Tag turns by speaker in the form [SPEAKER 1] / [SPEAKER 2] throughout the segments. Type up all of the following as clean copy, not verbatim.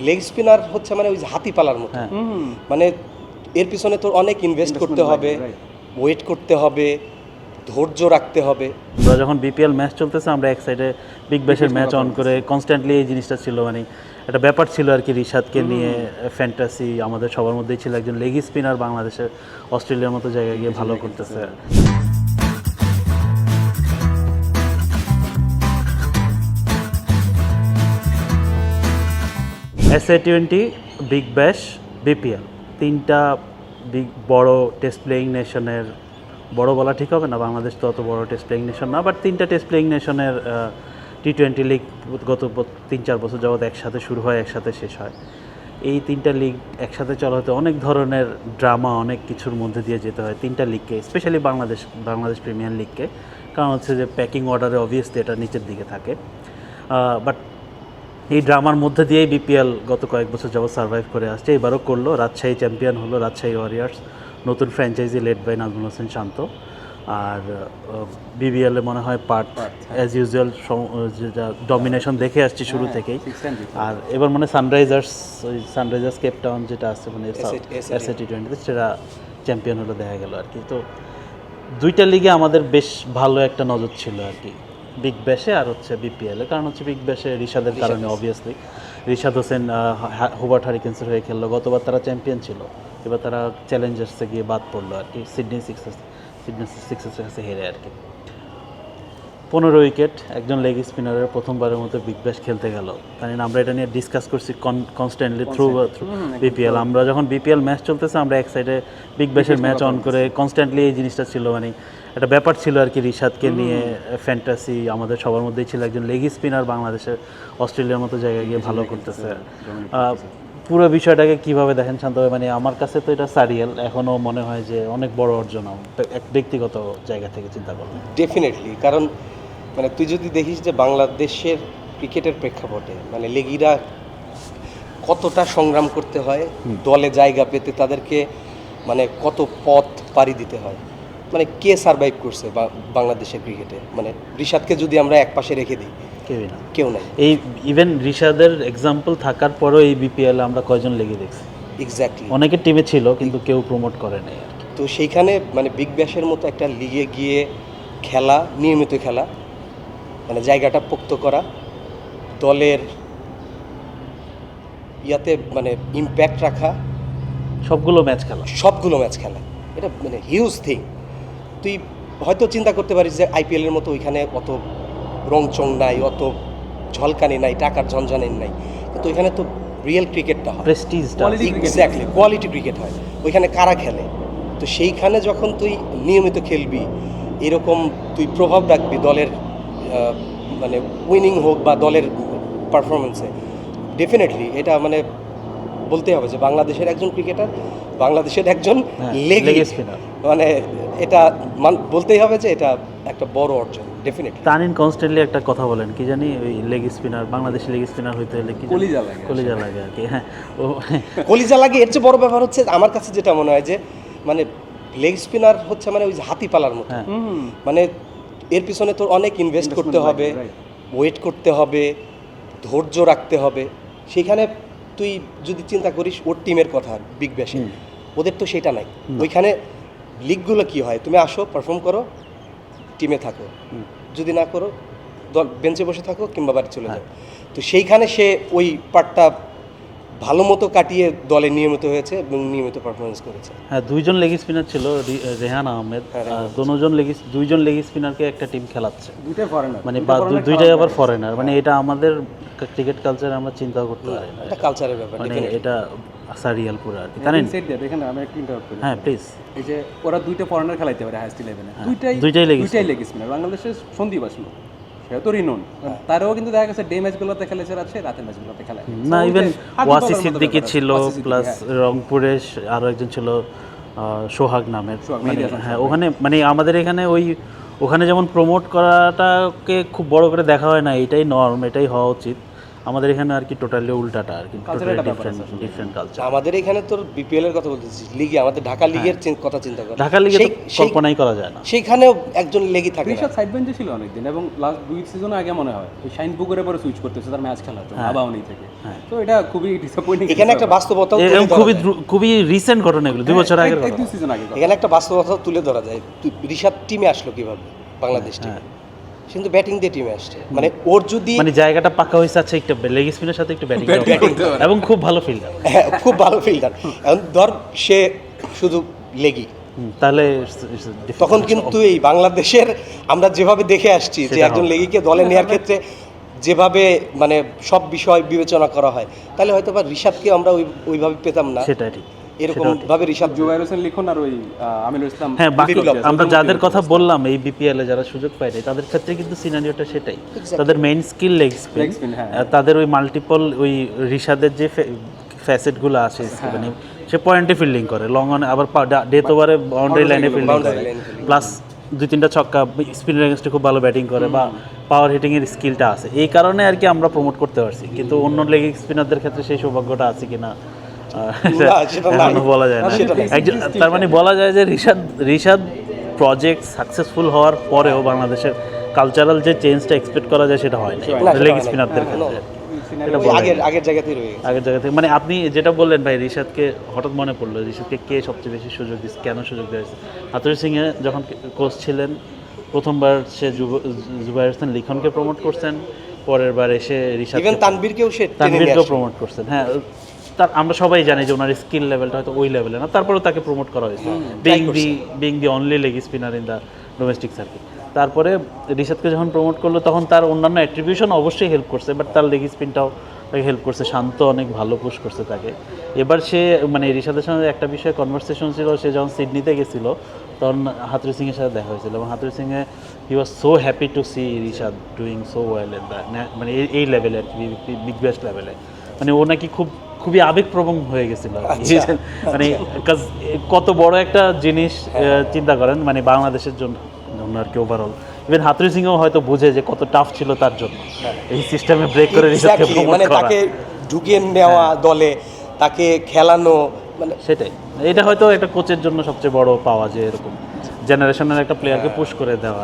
[SPEAKER 1] Leg spinner হচ্ছে মানে ওই হাতি পালার মতো, মানে এর পিছনে তোর অনেক ইনভেস্ট করতে হবে, ওয়েট করতে হবে, ধৈর্য রাখতে হবে।
[SPEAKER 2] আমরা যখন বিপিএল ম্যাচ চলতেছে আমরা এক সাইডে বিগ ব্যাশের ম্যাচ অন করে কনস্ট্যান্টলি এই জিনিসটা ছিল, মানে একটা ব্যাপার ছিল আর কি। রিশাদকে নিয়ে ফ্যান্টাসি আমাদের সবার মধ্যেই ছিল, একজন লেগ স্পিনার বাংলাদেশের অস্ট্রেলিয়ার মতো জায়গায় গিয়ে ভালো করতেছে। SA-20, বিগ ব্যাশ, বিপিএল, তিনটা বড় টেস্ট প্লেয়িং নেশনের, বড় বলা ঠিক হবে না, বাংলাদেশ তো অত বড় টেস্ট প্লেয়িং নেশন না, বাট তিনটা টেস্ট প্লেয়িং নেশনের T20 লিগ গত 3-4 বছর যাবৎ একসাথে শুরু হয়, একসাথে শেষ হয়। এই তিনটা লিগ একসাথে চলাতে অনেক ধরনের ড্রামা, অনেক কিছুর মধ্যে দিয়ে যেতে হয় তিনটা লিগকে, স্পেশালি বাংলাদেশ প্রিমিয়ার লিগকে। কারণ হচ্ছে যে প্যাকিং অর্ডারে অবভিয়াসলি এটা নিচের দিকে থাকে, বাট এই ড্রামার মধ্যে দিয়েই বিপিএল গত কয়েক বছর যাবৎ সার্ভাইভ করে আসছে। এবারও করলো, রাজশাহী চ্যাম্পিয়ন হলো, রাজশাহী ওয়ারিয়ার্স, নতুন franchise led by Najmul Hossain Shanto. আর বিবিএলে মনে হয় পার্ট অ্যাজ ইউজুয়াল যেটা ডমিনেশন দেখে আসছি শুরু থেকেই। আর এবার মানে সানরাইজার্স কেপ টাউন যেটা আছে মানে SA-20 সেটা চ্যাম্পিয়ন হলো দেখা গেল আর কি। তো দুইটা লিগে আমাদের বেশ ভালো একটা নজর ছিল আর কি, বিগ ব্যাশে আর হচ্ছে বিপিএলে। কারণ হচ্ছে বিগ ব্যাশে রিশাদের কারণে অবভিয়াসলি রিশাদ হোসেন হোবার্ট হারিকেন্সের হয়ে খেললো, গতবার তারা চ্যাম্পিয়ন ছিল, এবার তারা চ্যালেঞ্জার্সে গিয়ে বাদ পড়লো আর কি, সিডনি সিক্সার্সের কাছে হেরে আর কি। 15 উইকেট, একজন লেগ স্পিনারের প্রথমবারের মতো বিগ ব্যাশ খেলতে গেল। কারণ আমরা এটা নিয়ে ডিসকাস করছি কনস্ট্যান্টলি থ্রু বিপিএল। আমরা যখন বিপিএল ম্যাচ চলতেছে আমরা এক সাইডে বিগ ব্যাশের ম্যাচ অন করে কনস্ট্যান্টলি এই জিনিসটা ছিল, মানে একটা ব্যাপার ছিল আর কি। রিশাদকে নিয়ে ফ্যান্টাসি আমাদের সবার মধ্যেই ছিল, একজন লেগ স্পিনার বাংলাদেশের অস্ট্রেলিয়ার মতো জায়গায় গিয়ে ভালো করতেছে। পুরো বিষয়টাকে কিভাবে দেখেন শান্ত ভাই? মানে আমার কাছে তো এটা সারিয়াল, এখনও মনে হয় যে অনেক বড় অর্জন এক ব্যক্তিগত জায়গা থেকে চিন্তা করলে।
[SPEAKER 1] ডেফিনেটলি, কারণ মানে তুই যদি দেখিস যে বাংলাদেশের ক্রিকেটের প্রেক্ষাপটে মানে লেগিরা কতটা সংগ্রাম করতে হয় দলে জায়গা পেতে, তাদেরকে মানে কত পথ পাড়ি দিতে হয়, মানে কে সারভাইভ করছে বাংলাদেশের ক্রিকেটে? মানে রিশাদকে যদি আমরা এক পাশে রেখে দিই, কেউ নাই।
[SPEAKER 2] এই ইভেন রিশাদের এক্সাম্পল থাকার পরও এই বিপিএল আমরা কয়জন লেগে দেখছি,
[SPEAKER 1] এক্স্যাক্টলি
[SPEAKER 2] অনেকের টিমে ছিল কিন্তু কেউ প্রমোট করে নাই আর কি।
[SPEAKER 1] তো সেইখানে মানে বিগ ব্যাশের মতো একটা লিগে গিয়ে খেলা, নিয়মিত খেলা, মানে জায়গাটা পোক্ত করা, দলের ইয়াতে মানে ইম্প্যাক্ট রাখা,
[SPEAKER 2] সবগুলো ম্যাচ খেলা, এটা মানে হিউজ থিং। তুই হয়তো চিন্তা করতে পারিস যে আইপিএলের মতো ওইখানে অত রংচং নাই, অত ঝলকানি নাই, টাকার ঝনঝানি নাই, কিন্তু ওইখানে তো রিয়েল ক্রিকেটটা হয়, প্রেস্টিজটা,
[SPEAKER 1] এক্স্যাক্টলি কোয়ালিটি ক্রিকেট হয়। ওইখানে কারা খেলে, তো সেইখানে যখন তুই নিয়মিত খেলবি, এরকম তুই প্রভাব রাখবি দলের মানে উইনিং হোক বা দলের পারফরমেন্সে, ডেফিনেটলি এটা মানে বলতে হবে যে বাংলাদেশের একজন ক্রিকেটার, বাংলাদেশের একজন লেগ
[SPEAKER 2] স্পিনার,
[SPEAKER 1] মানে এটা বলতেই হবে যে এটা একটা বড় অর্জন। ডেফিনেটলি
[SPEAKER 2] তানিন কনস্ট্যান্টলি একটা কথা বলেন, কি জানি ওই leg spinner, Bangladeshi leg spinner হইতে হলে কি কলিজা লাগে আর কি। হ্যাঁ, ও
[SPEAKER 1] কলিজা লাগে। এর চেয়ে বড় ব্যাপার হচ্ছে আমার কাছে যেটা মনে হয় যে মানে লেগ স্পিনার হচ্ছে মানে ওই হাতি পালার মতো, মানে এর পিছনে তোর অনেক ইনভেস্ট করতে হবে, ওয়েট করতে হবে, ধৈর্য রাখতে হবে। সেখানে তুই যদি চিন্তা করিস ওর টিমের কথা, বিগ ব্যাশে ওদের তো সেটা নাই। ওইখানে লিগগুলো কি হয়, তুমি আসো, পারফর্ম করো, টিমে থাকো, যদি না করো দল বেঞ্চে বসে থাকো কিংবা বাড়ি চলে যাও। তো সেইখানে সে ওই পার্টটা ভালো মতো কাটিয়ে দলে নিয়মিত হয়েছে এবং নিয়মিত পারফরমেন্স করেছে।
[SPEAKER 2] হ্যাঁ, দুইজন লেগ স্পিনার ছিল, রেহান আহমেদ, দুইজন লেগ স্পিনারকে একটা টিম খেলাচ্ছে, মানে দুইটাই আবার ফরেনার। মানে এটা আমাদের ক্রিকেট কালচারে আমরা চিন্তাও করতে পারি না,
[SPEAKER 1] এটা কালচারের ব্যাপার,
[SPEAKER 2] মানে এটা সারিয়াল পুরো আর কি। জানেন
[SPEAKER 3] এখানে আমি একটু ইন্টারাপ্ট করি।
[SPEAKER 2] হ্যাঁ প্লিজ।
[SPEAKER 3] এই যে ওরা দুইটা ফরেনার খেলাইতে পারে হাইস্ট 11-এ, দুইটাই লেগ স্পিনার। বাংলাদেশের সন্দীপ আসলো, সেও তো রিনোন, তারও কিন্তু দেখা গেছে ডে ম্যাচগুলোতে খেলেছে, রাতের ম্যাচগুলোতে খেলায়
[SPEAKER 2] না। ইভেন ওয়াসি সিদ্দিকী ছিল, প্লাস রংপুরে আরও একজন ছিল সোহাগ নামের। হ্যাঁ, ওখানে মানে আমাদের এখানে ওখানে যেমন প্রমোট করাটাকে খুব বড় করে দেখা হয় না, এটাই নর্ম, এটাই হওয়া উচিত। আমাদের এখানে আর কি টোটালি উল্টাটা আর কি,
[SPEAKER 3] Culture একটা ব্যাপার
[SPEAKER 2] ডিফারেন্ট কালচার।
[SPEAKER 1] আমাদের এখানে তোর বিপিএল এর কথা বলতেছিস, লিগে আমাদের ঢাকা লিগের কথা চিন্তা কর,
[SPEAKER 2] ঢাকা লিগে তো কল্পনাই করা যায় না।
[SPEAKER 1] সেইখানেও একজন লেগি থাকে না।
[SPEAKER 3] ঋষাদ সাইড বেঞ্চে ছিল অনেকদিন এবং লাস্ট 2 সিজন আগে মনে হয় ওই শাইন পুকুরের পরে সুইচ করতেছে তার ম্যাচ খেলার জন্য আবাহনী থেকে। তো এটা খুবই ডিসঅ্যাপয়েন্টিং।
[SPEAKER 1] এখানে একটা বাস্তবতা
[SPEAKER 2] এবং খুবই রিসেন্ট ঘটনা এগুলো, 2 বছর আগের কথা।
[SPEAKER 3] 2 সিজন আগে
[SPEAKER 1] এখানে একটা বাস্তবতা তুলে ধরা যায়। ঋষাদ টিমে আসলো কিভাবে, বাংলাদেশ টিমে কিন্তু ব্যাটিং দিয়ে টিমে আসছে, মানে ওর যদি
[SPEAKER 2] মানে জায়গাটা পাকা হয়েছে, আচ্ছা একটা লেগ স্পিনের সাথে একটু ব্যাটিং এবং খুব ভালো ফিল্ডার,
[SPEAKER 1] হ্যাঁ, খুব ভালো ফিল্ডার। এখন ধর সে শুধু লেগি,
[SPEAKER 2] তাহলে
[SPEAKER 1] তখন কিন্তু এই বাংলাদেশের আমরা যেভাবে দেখে আসছি যে একজন লেগিকে দলে নেওয়ার ক্ষেত্রে যেভাবে মানে সব বিষয় বিবেচনা করা হয়, তাহলে হয়তো বা ঋষাদকে আমরা ওইভাবে পেতাম না।
[SPEAKER 2] সেটাই ঠিক,
[SPEAKER 1] এরকম ভাবে ঋষাদ
[SPEAKER 3] জুবাইর হোসেন লিখন আর ওই আমিনুল ইসলাম।
[SPEAKER 2] হ্যাঁ, বাকি আমরা যাদের কথা বললাম এই বিপিএল এ যারা সুযোগ পায় নাই, তাদের ক্ষেত্রে কিন্তু সিনারিওটা সেটাই। তাদের মেইন স্কিল লেগ স্পিন, তাদের ওই মাল্টিপল ওই ঋষাদের যে ফ্যাসেটগুলো আছে, মানে সে পয়েন্টে ফিল্ডিং করে, লং অন আবার ডেথ ওভারে বাউন্ডারি লাইনে ফিল্ডিং করে, প্লাস 2-3টা ছক্কা, স্পিনের এগেন্স্টে খুব ভালো ব্যাটিং করে বা পাওয়ার হিটিং এর স্কিলটা আছে। এই কারণে আর কি আমরা প্রমোট করতে পারছি, কিন্তু অন্য লেগ স্পিনারদের ক্ষেত্রে সেই সৌভাগ্যটা আছে কিনা বলা যায় না। তার মানে বলা যায় যে ঋষাদ প্রজেক্ট সাকসেসফুল হওয়ার পরেও বাংলাদেশের কালচারাল যে চেঞ্জটা এক্সপেক্ট করা যায় সেটা হয় না লেগ স্পিনারদের ক্ষেত্রে।
[SPEAKER 1] আগের জায়গাতেই রয়ে গেছে।
[SPEAKER 2] আগের জায়গা থেকে মানে আপনি যেটা বললেন ভাই, ঋষাদকে হঠাৎ মনে পড়লো, ঋষাদকে কে সবচেয়ে বেশি সুযোগ দিচ্ছে, কেন সুযোগ দিয়েছে? হাতুড়ি সিংয়ে যখন কোচ ছিলেন প্রথমবার সে জুবাইর হোসেন লিখনকে প্রমোট করছেন, পরের বার এসে ঋষাদ তানভীরকেও প্রমোট করছেন। হ্যাঁ, তার আমরা সবাই জানি যে ওনার স্কিল লেভেলটা হয়তো ওই লেভেলে না, তারপরেও তাকে প্রমোট করা হয়েছে being the only leg spinner in the domestic circuit. তারপরে ঋষাদকে যখন প্রমোট করলো তখন তার অন্যান্য অ্যাট্রিবিউশন অবশ্যই হেল্প করছে, বাট তার লেগ স্পিনটাও তাকে হেল্প করছে, শান্ত অনেক ভালো পুশ করছে তাকে। এবার সে মানে ঋষাদের সঙ্গে একটা বিষয়ে কনভারসেশন ছিল, সে যখন সিডনিতে গেছিলো তখন হাতুড়ি সিংয়ের সাথে দেখা হয়েছিল এবং হাতুড়ি সিংয়ে he was so happy to see Rishad doing so well in the মানে এই লেভেলে আর কি, বিগ বেস্ট লেভেলে। মানে ও নাকি খুবই আবেগপ্রবণ হয়ে গেছিল মানে কত বড় একটা জিনিস চিন্তা করেন মানে বাংলাদেশের জন্য আর কি ওভারঅল। ইভেন হাতুড়ি সিংও হয়তো বুঝে যে কত টাফ ছিল তার জন্য এই সিস্টেমে ব্রেক করে
[SPEAKER 1] মানে তাকে ঢুকিয়ে নেওয়া দলে, তাকে খেলানো, মানে
[SPEAKER 2] সেটাই। এটা হয়তো একটা কোচের জন্য সবচেয়ে বড় পাওয়া, যে এরকম জেনারেশনের একটা প্লেয়ারকে পুশ করে দেওয়া।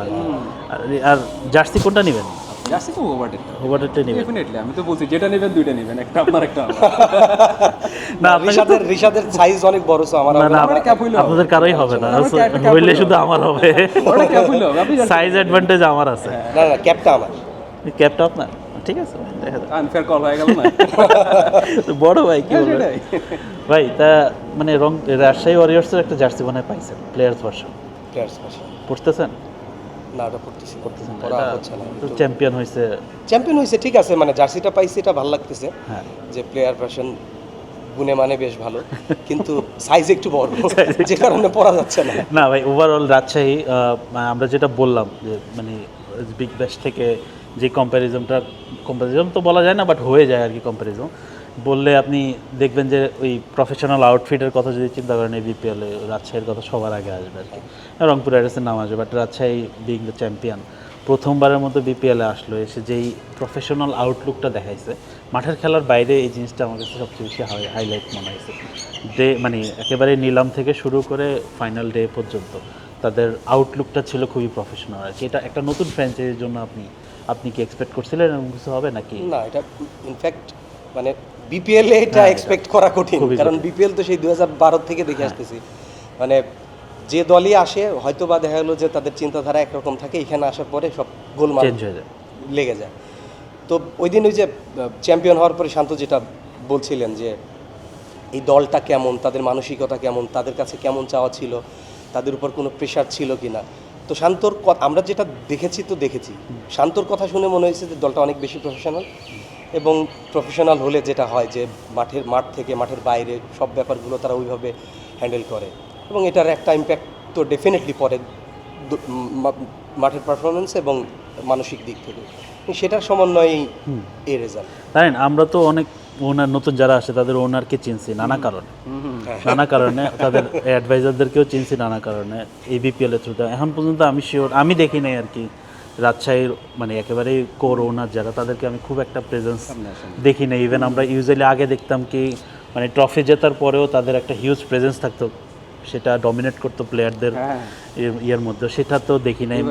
[SPEAKER 2] আর জার্সি কোনটা নেবেন?
[SPEAKER 3] জার্সি তো
[SPEAKER 2] ওভারটেকটা নেবেন
[SPEAKER 3] ডেফিনেটলি। আমি তো বলছি যেটা নেবেন দুইটা নেবেন, একটা আপনার একটা
[SPEAKER 2] না,
[SPEAKER 1] ঋষাদের সাইজ অনেক বড়, সো আমার
[SPEAKER 2] আপনাদের কারোই হবে না, হইলে শুধু আমার হবে। সাইজ অ্যাডভান্টেজ আমার আছে।
[SPEAKER 1] না না, ক্যাপটা আমার।
[SPEAKER 2] ক্যাপটা আপনার? ঠিক আছে, দেখা যাক।
[SPEAKER 3] আনফেয়ার কল হয়ে গেল না
[SPEAKER 2] বড় ভাই কি বলবো ভাই। তা মানে রাজশাহী ওয়ারিয়র্সের একটা জার্সি বানায় পাইছেন, প্লেয়ার্স ভার্সন পড়তেছেন?
[SPEAKER 1] না, ওটা পড়তেছেন পড়া হচ্ছে না।
[SPEAKER 2] চ্যাম্পিয়ন হয়েছে
[SPEAKER 1] ঠিক আছে, মানে জার্সিটা পাইছি, এটা ভালো লাগতেছে যে প্লেয়ার ভার্সন গুণে মানে বেশ ভালো, কিন্তু সাইজ একটু বড় যে কারণে পড়া যাচ্ছে না।
[SPEAKER 2] না ভাই, ওভারঅল রাজশাহী আমরা যেটা বললাম যে মানে বিগ ব্যাশ থেকে যে কম্প্যারিজন তো বলা যায় না, বাট হয়ে যায় আর কি কম্প্যারিজন বললে। আপনি দেখবেন যে ওই প্রফেশনাল আউটফিটের কথা যদি চিন্তা করেন এই বিপিএলে, রাজশাহীর কথা সবার আগে আসবে আর কি। রংপুর রাইডার্সের নাম আসবে, but Rajshahi being the champion প্রথমবারের মতো বিপিএলে আসলো, এসে যেই প্রফেশনাল আউটলুকটা দেখাইছে মাঠের খেলার বাইরে, এই জিনিসটা আমার কাছে সবচেয়ে বেশি হাইলাইট মনে হয়েছে। মানে একেবারে নিলাম থেকে শুরু করে ফাইনাল ডে পর্যন্ত তাদের আউটলুকটা ছিল খুবই প্রফেশনাল আর কি। এটা একটা নতুন ফ্র্যাঞ্চাইজির জন্য আপনি কি এক্সপেক্ট করছিলেন এরকম কিছু হবে নাকি?
[SPEAKER 1] না, এটা ইনফ্যাক্ট মানে বিপিএল এ এটা এক্সপেক্ট করা কঠিন, কারণ বিপিএল তো সেই 2012 থেকে দেখে আসতেছি। মানে যে দলই আসে হয়তো বা দেখা গেলো যে তাদের চিন্তাধারা একরকম থাকে, এখানে আসার পরে সব গোলমাল লেগে যায়। তো ওই দিন ওই যে চ্যাম্পিয়ন হওয়ার পরে শান্ত যেটা বলছিলেন যে এই দলটা কেমন, তাদের মানসিকতা কেমন, তাদের কাছে কেমন চাওয়া ছিল, তাদের উপর কোনো প্রেশার ছিল কিনা। তো শান্তর আমরা যেটা দেখেছি শান্তর কথা শুনে মনে হয়েছে যে দলটা অনেক বেশি প্রফেশনাল, এবং প্রফেশনাল হলে যেটা হয় যে মাঠ থেকে মাঠের বাইরে সব ব্যাপারগুলো তারা ওইভাবে হ্যান্ডেল করে, এবং এটার একটা ইম্প্যাক্ট তো ডেফিনেটলি পড়ে মাঠের পারফরমেন্স এবং মানসিক দিক থেকে, সেটার সমন্বয়েই এই রেজাল্ট।
[SPEAKER 2] জানেন, আমরা তো অনেক ওনার নতুন যারা আসে তাদের ওনারকে চিনছি নানা কারণে, তাদের অ্যাডভাইজারদেরকেও চিনছি নানা কারণে এই বিপিএল এর থ্রুতে। এখন পর্যন্ত আমি শিওর আমি দেখি নাই আর কি রাজশাহীর মানে একেবারেই কোর ওনার যারা, তাদেরকে আমি খুব একটা প্রেজেন্স দেখি না। ইভেন আমরা ইউজুয়ালি আগে দেখতাম কি মানে ট্রফি জেতার পরেও তাদের একটা হিউজ প্রেজেন্স থাকতো, সেটা ডমিনেট করতো প্লেয়ারদের ইয়ের মধ্যে, সেটা তো দেখি নাই।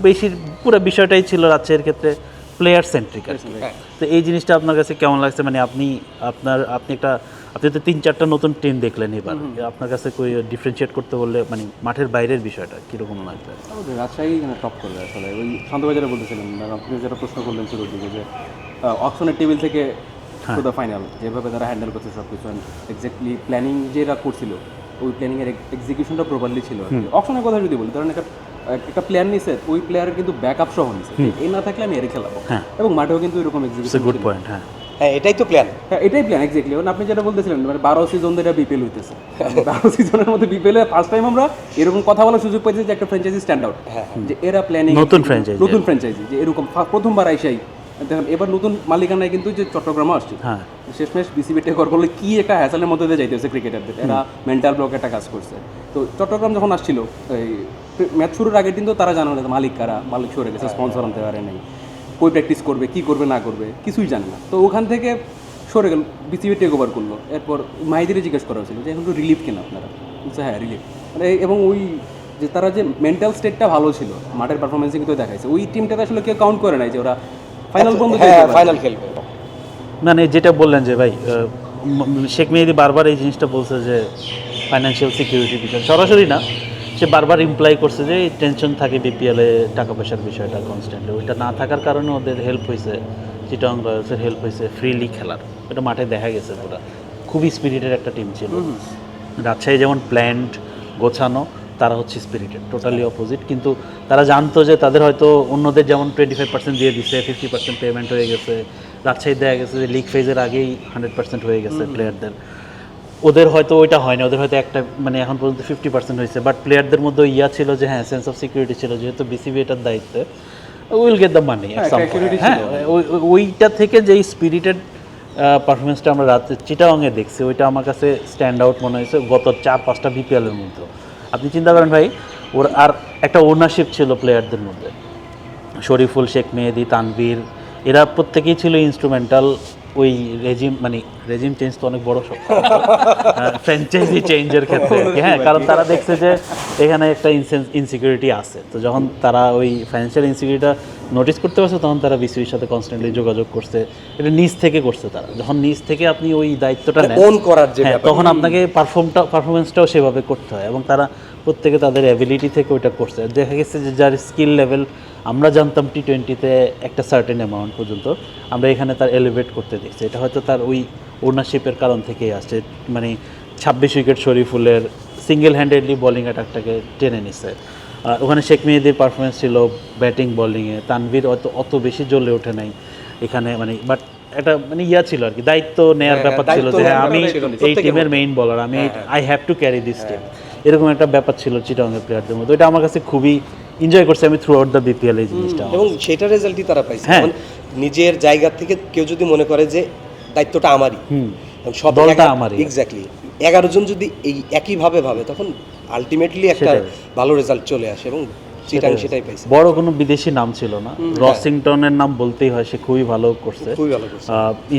[SPEAKER 2] বেশি পুরো বিষয়টাই ছিল রাজশাহীর ক্ষেত্রে প্লেয়ার সেন্ট্রিক আর কি। তো এই জিনিসটা আপনার কাছে কেমন লাগছে? মানে আপনি তো 3-4টা নতুন টিম দেখলেন এবার, আপনার কাছে কই ডিফারেন্সিয়েট করতে বললে মানে মাঠের বাইরের বিষয়টা কীরকম লাগবে?
[SPEAKER 3] রাজশাহী টপ করবে আসলে। ওই শান্তবাজারে বলতেছিলেন, আপনি যেটা প্রশ্ন করলেন শুরুর দিকে, যে অপশনের টেবিল থেকে টু দ্য ফাইনাল যেভাবে তারা হ্যান্ডেল করছে সব কিছু, এক্স্যাক্টলি প্ল্যানিং যেটা করছিল ওই প্ল্যানিংয়ের এক্সিকিউশনটা প্রপারলি ছিল। অপশনের কথা যদি বলি, ধরেন একটা প্ল্যান নিছে, ওই প্লেয়ারের কিন্তু ব্যাকআপ সহ নিছে, এই না থাকলে আমি এর খেলাবো, এবং মাঠেও কিন্তু এরকম এক্সিকিউশন।
[SPEAKER 2] Good point. হ্যাঁ
[SPEAKER 1] হ্যাঁ, এটাই তো প্ল্যান।
[SPEAKER 3] হ্যাঁ, এটাই প্ল্যান এক্স্যাক্টলি। আপনি যেটা বলতেছিলেন, মানে 12 সিজন ধরে বিপিএল হইতেছে, 12 সিজনের মধ্যে বিপিএল ফার্স্ট টাইম আমরা এরকম কথা বলার সুযোগ পাইছি যে একটা ফ্র্যাঞ্চাইজি স্ট্যান্ড আউট, যে এরা প্ল্যানিং নতুন ফ্র্যাঞ্চাইজি যে এরকম প্রথমবার আইসাই দেখেন। এবার নতুন মালিকানায় কিন্তু যে চট্টগ্রামে আসছে, শেষমেশ বিসিবি টেক ওভার করলে কি একটা হ্যাসেলের মধ্যে দিয়ে যাইতেছে ক্রিকেটারদের, এরা মেন্টাল ব্লক একটা কাজ করছে। তো চট্টগ্রাম যখন আসছিল এই ম্যাচ শুরুর আগের দিন তো তারা জানে না মালিক কারা, মালিক সরে গেছে, স্পন্সর আনতে পারে নাই, কই প্র্যাকটিস করবে, কি করবে না করবে কিছুই জানে না। তো ওখান থেকে সরে গেল, বিসিবি টেক ওভার করলো। এরপর মাহিদিরে জিজ্ঞেস করা হয়েছিল যে এখন তো রিলিফ কেন আপনারা, বলছে হ্যাঁ রিলিফ। মানে এবং ওই যে তারা যে মেন্টাল স্টেটটা ভালো ছিল, মাঠের পারফরমেন্সে কিন্তু দেখাইছে। ওই টিমটাতে আসলে কেউ কাউন্ট করে নাই যে ওরা ফাইনাল পর্যন্ত
[SPEAKER 1] ফাইনাল খেলবে।
[SPEAKER 2] মানে যেটা বললেন যে ভাই শেখ মেহেদী বারবার এই জিনিসটা বলছে যে ফাইন্যান্সিয়াল সিকিউরিটি বিষয়, সরাসরি না, সে বারবার ইমপ্লাই করছে যে এই টেনশন থাকে বিপিএলে টাকা পয়সার বিষয়টা কনস্ট্যান্টলি, ওইটা না থাকার কারণে ওদের হেল্প হয়েছে, চিটাগং রয়্যালসের হেল্প হয়েছে ফ্রিলি খেলার, এটা মাঠে দেখা গেছে। পুরো খুবই স্পিরিটেড একটা টিম ছিল। রাজশাহী যেমন প্ল্যান্ড গোছানো, তারা হচ্ছে স্পিরিটেড, টোটালি অপোজিট। কিন্তু তারা জানতো যে তাদের হয়তো অন্যদের যেমন 25% দিয়ে দিচ্ছে, 50% পেমেন্ট হয়ে গেছে, রাজশাহী দেখা গেছে যে লিগ ফেজের আগেই 100% হয়ে গেছে প্লেয়ারদের, ওদের হয়তো ওইটা হয় না, ওদের হয়তো একটা মানে এখন পর্যন্ত 50% হয়েছে। বাট প্লেয়ারদের মধ্যে ইয়া ছিল যে হ্যাঁ সেন্স অফ সিকিউরিটি ছিল, যেহেতু বিসিবি এটার দায়িত্বে, উইল গেট দ্য মানি। হ্যাঁ, ওইটা থেকে যেই স্পিরিটেড পারফরমেন্সটা আমরা রাতে চিটাগংয়ে দেখছি, ওইটা আমার কাছে স্ট্যান্ড আউট মনে হয়েছে গত 4-5টা বিপিএলের মধ্যে। আপনি চিন্তা করেন ভাই, ওর আর একটা ওনারশিপ ছিল প্লেয়ারদের মধ্যে, শরীফুল, শেখ মেহেদী, তানভীর, এরা প্রত্যেকেই ছিল ইনস্ট্রুমেন্টাল ওই রেজিম চেঞ্জ তো অনেক বড় শব্দ, ফ্র্যাঞ্চাইজি চেঞ্জের ক্ষেত্রে। হ্যাঁ, কারণ তারা দেখছে যে এখানে একটা ইনসিকিউরিটি আছে, তো যখন তারা ওই ফাইন্যান্সিয়াল ইনসিকিউরিটিটা নোটিস করতে পারছে, তখন তারা বিসিবির সাথে কনস্ট্যান্টলি যোগাযোগ করছে। এটা নিজ থেকে করছে তারা, যখন নিজ থেকে আপনি ওই দায়িত্বটা নেন, তখন আপনাকে পারফরমেন্সটাও সেভাবে করতে হয়, এবং তারা প্রত্যেকে তাদের অ্যাবিলিটি থেকে ওইটা করছে। দেখা গেছে যে যার স্কিল লেভেল আমরা জানতাম T20-তে একটা সার্টেন অ্যামাউন্ট পর্যন্ত, আমরা এখানে তার এলিভেট করতে দেখছি। এটা হয়তো তার ওই ওনারশিপের কারণ থেকেই আসছে। মানে 26 উইকেট শরীফুলের সিঙ্গেল হ্যান্ডেডলি বোলিং অ্যাটাকটাকে টেনে নিছে। ওখানে শেখ মেহেদীর পারফরমেন্স ছিল ব্যাটিং বোলিংয়ে, তানভীর অত বেশি জ্বলে ওঠে নাই এখানে, মানে বাট একটা মানে ইয়া ছিল আর কি, দায়িত্ব নেওয়ার ব্যাপার ছিল যে আমি এই টিমের মেইন বোলার, আমি I have to carry this team, এরকম একটা ব্যাপার ছিল চিটাগংয়ের প্লেয়ারদের মধ্যে। এটা আমার কাছে খুবই এনজয় করছি আমি থ্রু আউট দ্য বিপিএল এই জিনিসটা,
[SPEAKER 1] এবং সেটার রেজাল্টই তারা পাইছে। নিজের জায়গা থেকে কেউ যদি মনে করে যে দায়িত্বটা আমারই, সব
[SPEAKER 2] দলটা আমারই,
[SPEAKER 1] এক্স্যাক্টলি 11 জন যদি এই একইভাবে ভাবে, তখন আলটিমেটলি একটা ভালো রেজাল্ট চলে আসে, এবং চিটাগং সেটাই পাইছে।
[SPEAKER 2] বড় কোনো বিদেশি নাম ছিল না, রসিংটনের নাম বলতেই হয়, সে খুবই ভালো করছে।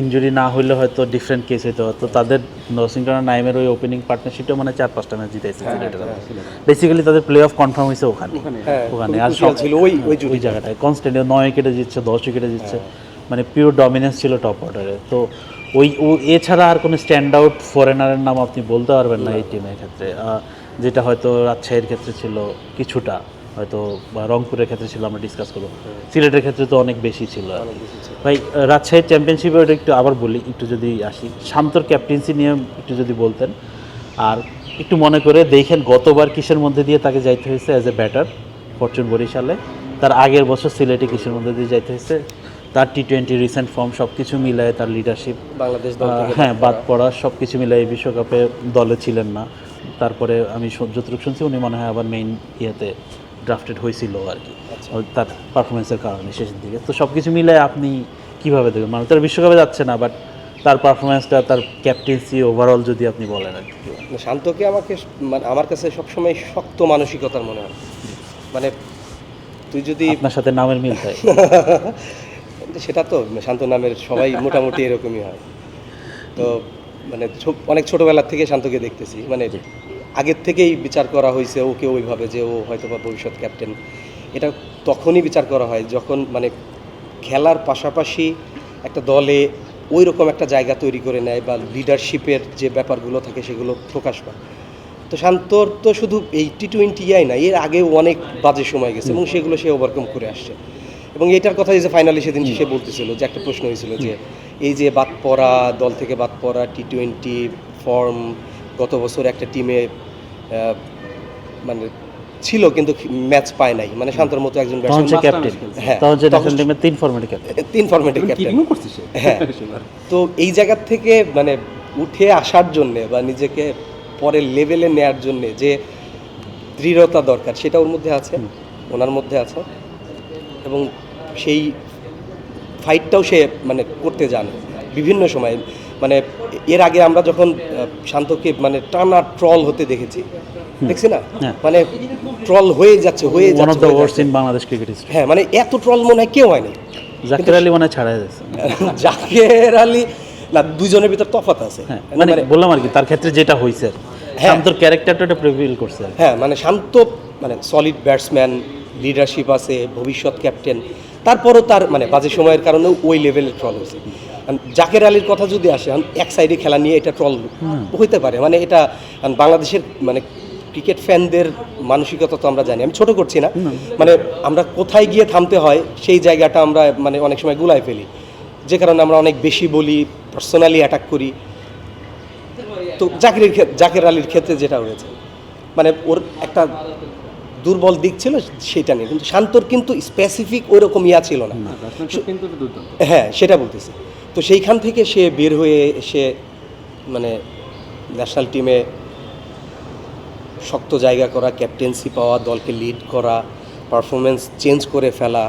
[SPEAKER 2] ইনজুরি না হইলে হয়তো ডিফারেন্ট কেস হইতে হতো। তাদের রসিংটনের নাইমের ওই ওপেনিং পার্টনারশিপটা মানে 4-5টা ম্যাচ জিতেছে বেসিক্যালি, তাদের প্লে অফ কনফার্ম হয়েছে ওখানে। আর সব ছিল ওই জায়গাটায় কনস্ট্যান্ট 9 উইকেটে জিতছে, 10 উইকেটে জিতছে, মানে পিওর ডমিনেন্স ছিল টপ অর্ডারে। তো এছাড়া আর কোনো স্ট্যান্ড আউট ফরেনারের নাম আপনি বলতে পারবেন না এই টিমের ক্ষেত্রে, যেটা হয়তো রাজশাহীর ক্ষেত্রে ছিল কিছুটা, হয়তো বা রংপুরের ক্ষেত্রে ছিল, আমরা ডিসকাস করবো। সিলেটের ক্ষেত্রে তো অনেক বেশি ছিল ভাই। রাজশাহীর চ্যাম্পিয়নশিপে ওটা একটু আবার বলি, একটু যদি আসি শান্তর ক্যাপ্টেন্সি নিয়ে একটু যদি বলতেন, আর একটু মনে করে দেখেন গতবার কিসের মধ্যে দিয়ে তাকে যাইতে হয়েছে অ্যাজ এ ব্যাটার ফরচুন বরিশালে, তার আগের বছর সিলেটে কিসের মধ্যে দিয়ে যাইতে হয়েছে, তার T20 রিসেন্ট ফর্ম সব কিছু মিলায়, তার লিডারশিপ,
[SPEAKER 1] বাংলাদেশ
[SPEAKER 2] হ্যাঁ বাদ পড়া সব কিছু মিলায় বিশ্বকাপে দলে ছিলেন না। তারপরে আমি যতটুকু শুনছি উনি মনে হয় আবার মেইন ইয়েতে ড্রাফটেড হয়েছিল আর কি, তার পারফরমেন্সের কারণে শেষের দিকে। তো সব কিছু মিলে আপনি কীভাবে দেখবেন, মানে তার বিশ্বকাপে যাচ্ছে না, বাট তার পারফরমেন্সটা, তার ক্যাপ্টেন্সি ওভারঅল যদি আপনি বলেন আর কি।
[SPEAKER 1] শান্তকে আমার কাছে সবসময় শক্ত মানসিকতার মনে হয়। মানে তুই যদি
[SPEAKER 2] আপনার সাথে নামের মিল থাকে।
[SPEAKER 1] সেটা তো শান্ত নামের সবাই মোটামুটি এরকমই হয়। তো মানে অনেক ছোটোবেলার থেকে শান্তকে দেখতেছি, মানে আগের থেকেই বিচার করা হয়েছে ওকে ওইভাবে যে ও হয়তো বা ভবিষ্যৎ ক্যাপ্টেন। এটা তখনই বিচার করা হয় যখন মানে খেলার পাশাপাশি একটা দলে ওই রকম একটা জায়গা তৈরি করে নেয় বা লিডারশিপের যে ব্যাপারগুলো থাকে সেগুলো প্রকাশ পায়। তো শান্তর তো শুধু এই T20 না, এর আগেও অনেক বাজে সময় গেছে এবং সেগুলো সে ওভারকাম করে আসছে। এবং এটার কথা যে ফাইনালি সেদিন সে বলতেছিল যে একটা প্রশ্ন হয়েছিল যে এই যে বাদ পড়া, দল থেকে বাদ পড়া, T20 ফর্ম গত বছর একটা টিমে মানে ছিল কিন্তু ম্যাচ পায় নাই, মানে শান্তর মতো একজন
[SPEAKER 2] তখন সে
[SPEAKER 1] ব্যাটসম্যান,
[SPEAKER 2] ক্যাপ্টেন,
[SPEAKER 1] হ্যাঁ,
[SPEAKER 2] তখন যে
[SPEAKER 1] তখন
[SPEAKER 2] ন্যাশনাল টিমের 3 ফরম্যাটে ক্যাপ্টেন।
[SPEAKER 1] 3 ফরম্যাটের ক্যাপ্টেন।
[SPEAKER 3] কিপিংও করছে সে।
[SPEAKER 1] হ্যাঁ, তো এই জায়গা থেকে মানে উঠে আসার জন্যে বা নিজেকে পরের লেভেলে নেয়ার জন্যে যে দৃঢ়তা দরকার সেটা ওর মধ্যে আছে, ওনার মধ্যে আছে, এবং সেই ফাইটটাও সে মানে করতে জানে বিভিন্ন সময়। মানে এর আগে আমরা যখন শান্তকে মানে টানা ট্রল হতে দেখেছি, দেখছি না,
[SPEAKER 2] হ্যাঁ।
[SPEAKER 1] মানে ট্রল হয়ে যাচ্ছে হয়ে
[SPEAKER 2] ওয়ান অফ
[SPEAKER 1] যাচ্ছে
[SPEAKER 2] দ্য
[SPEAKER 1] হয়ে
[SPEAKER 2] ওয়ার্স্ট
[SPEAKER 1] যাচ্ছে।
[SPEAKER 2] In Bangladesh cricket history.
[SPEAKER 1] হ্যাঁ, মানে এত ট্রল মনে হয় কেউ হয়নি।
[SPEAKER 2] জাকির আলী মনে হয় ছাড়াই যাচ্ছে।
[SPEAKER 1] জাকের আলী না, দুজনের ভিতর তফাৎ আছে।
[SPEAKER 2] হ্যাঁ, মানে বললাম আর কি, তার ক্ষেত্রে যেটা হয়েছে আর কি।
[SPEAKER 1] হ্যাঁ।
[SPEAKER 2] শান্তর ক্যারেক্টারটা এটা প্রিভিল করছে আর কি।
[SPEAKER 1] হ্যাঁ, মানে শান্ত মানে সলিড ব্যাটসম্যান, লিডারশিপ আছে, ভবিষ্যৎ ক্যাপ্টেন, তারপরও তার মানে বাজে সময়ের কারণেও ওই লেভেলের ট্রল হয়েছে। জাকের আলীর কথা যদি আসে, এক সাইডে খেলা নিয়ে এটা ট্রল হইতে পারে, মানে এটা বাংলাদেশের মানে ক্রিকেট ফ্যানদের মানসিকতা তো আমরা জানি, আমি ছোট করছি না, মানে আমরা কোথায় গিয়ে থামতে হয় সেই জায়গাটা আমরা মানে অনেক সময় গুলায় ফেলি, যে কারণে আমরা অনেক বেশি বলি, পার্সোনালি অ্যাটাক করি। তো জাকের আলীর ক্ষেত্রে যেটা হয়েছে মানে ওর একটা দুর্বল দিক ছিল সেটা নিয়ে, কিন্তু শান্তর কিন্তু স্পেসিফিক ওই রকম ছিল না।
[SPEAKER 3] কিন্তু দুর্দান্ত।
[SPEAKER 1] হ্যাঁ, সেটা বলতেছি। তো সেইখান থেকে সে বের হয়ে এসে মানে ন্যাশনাল টিমে শক্ত জায়গা করা, ক্যাপ্টেন্সি পাওয়া, দলকে লিড করা, পারফরমেন্স চেঞ্জ করে ফেলা,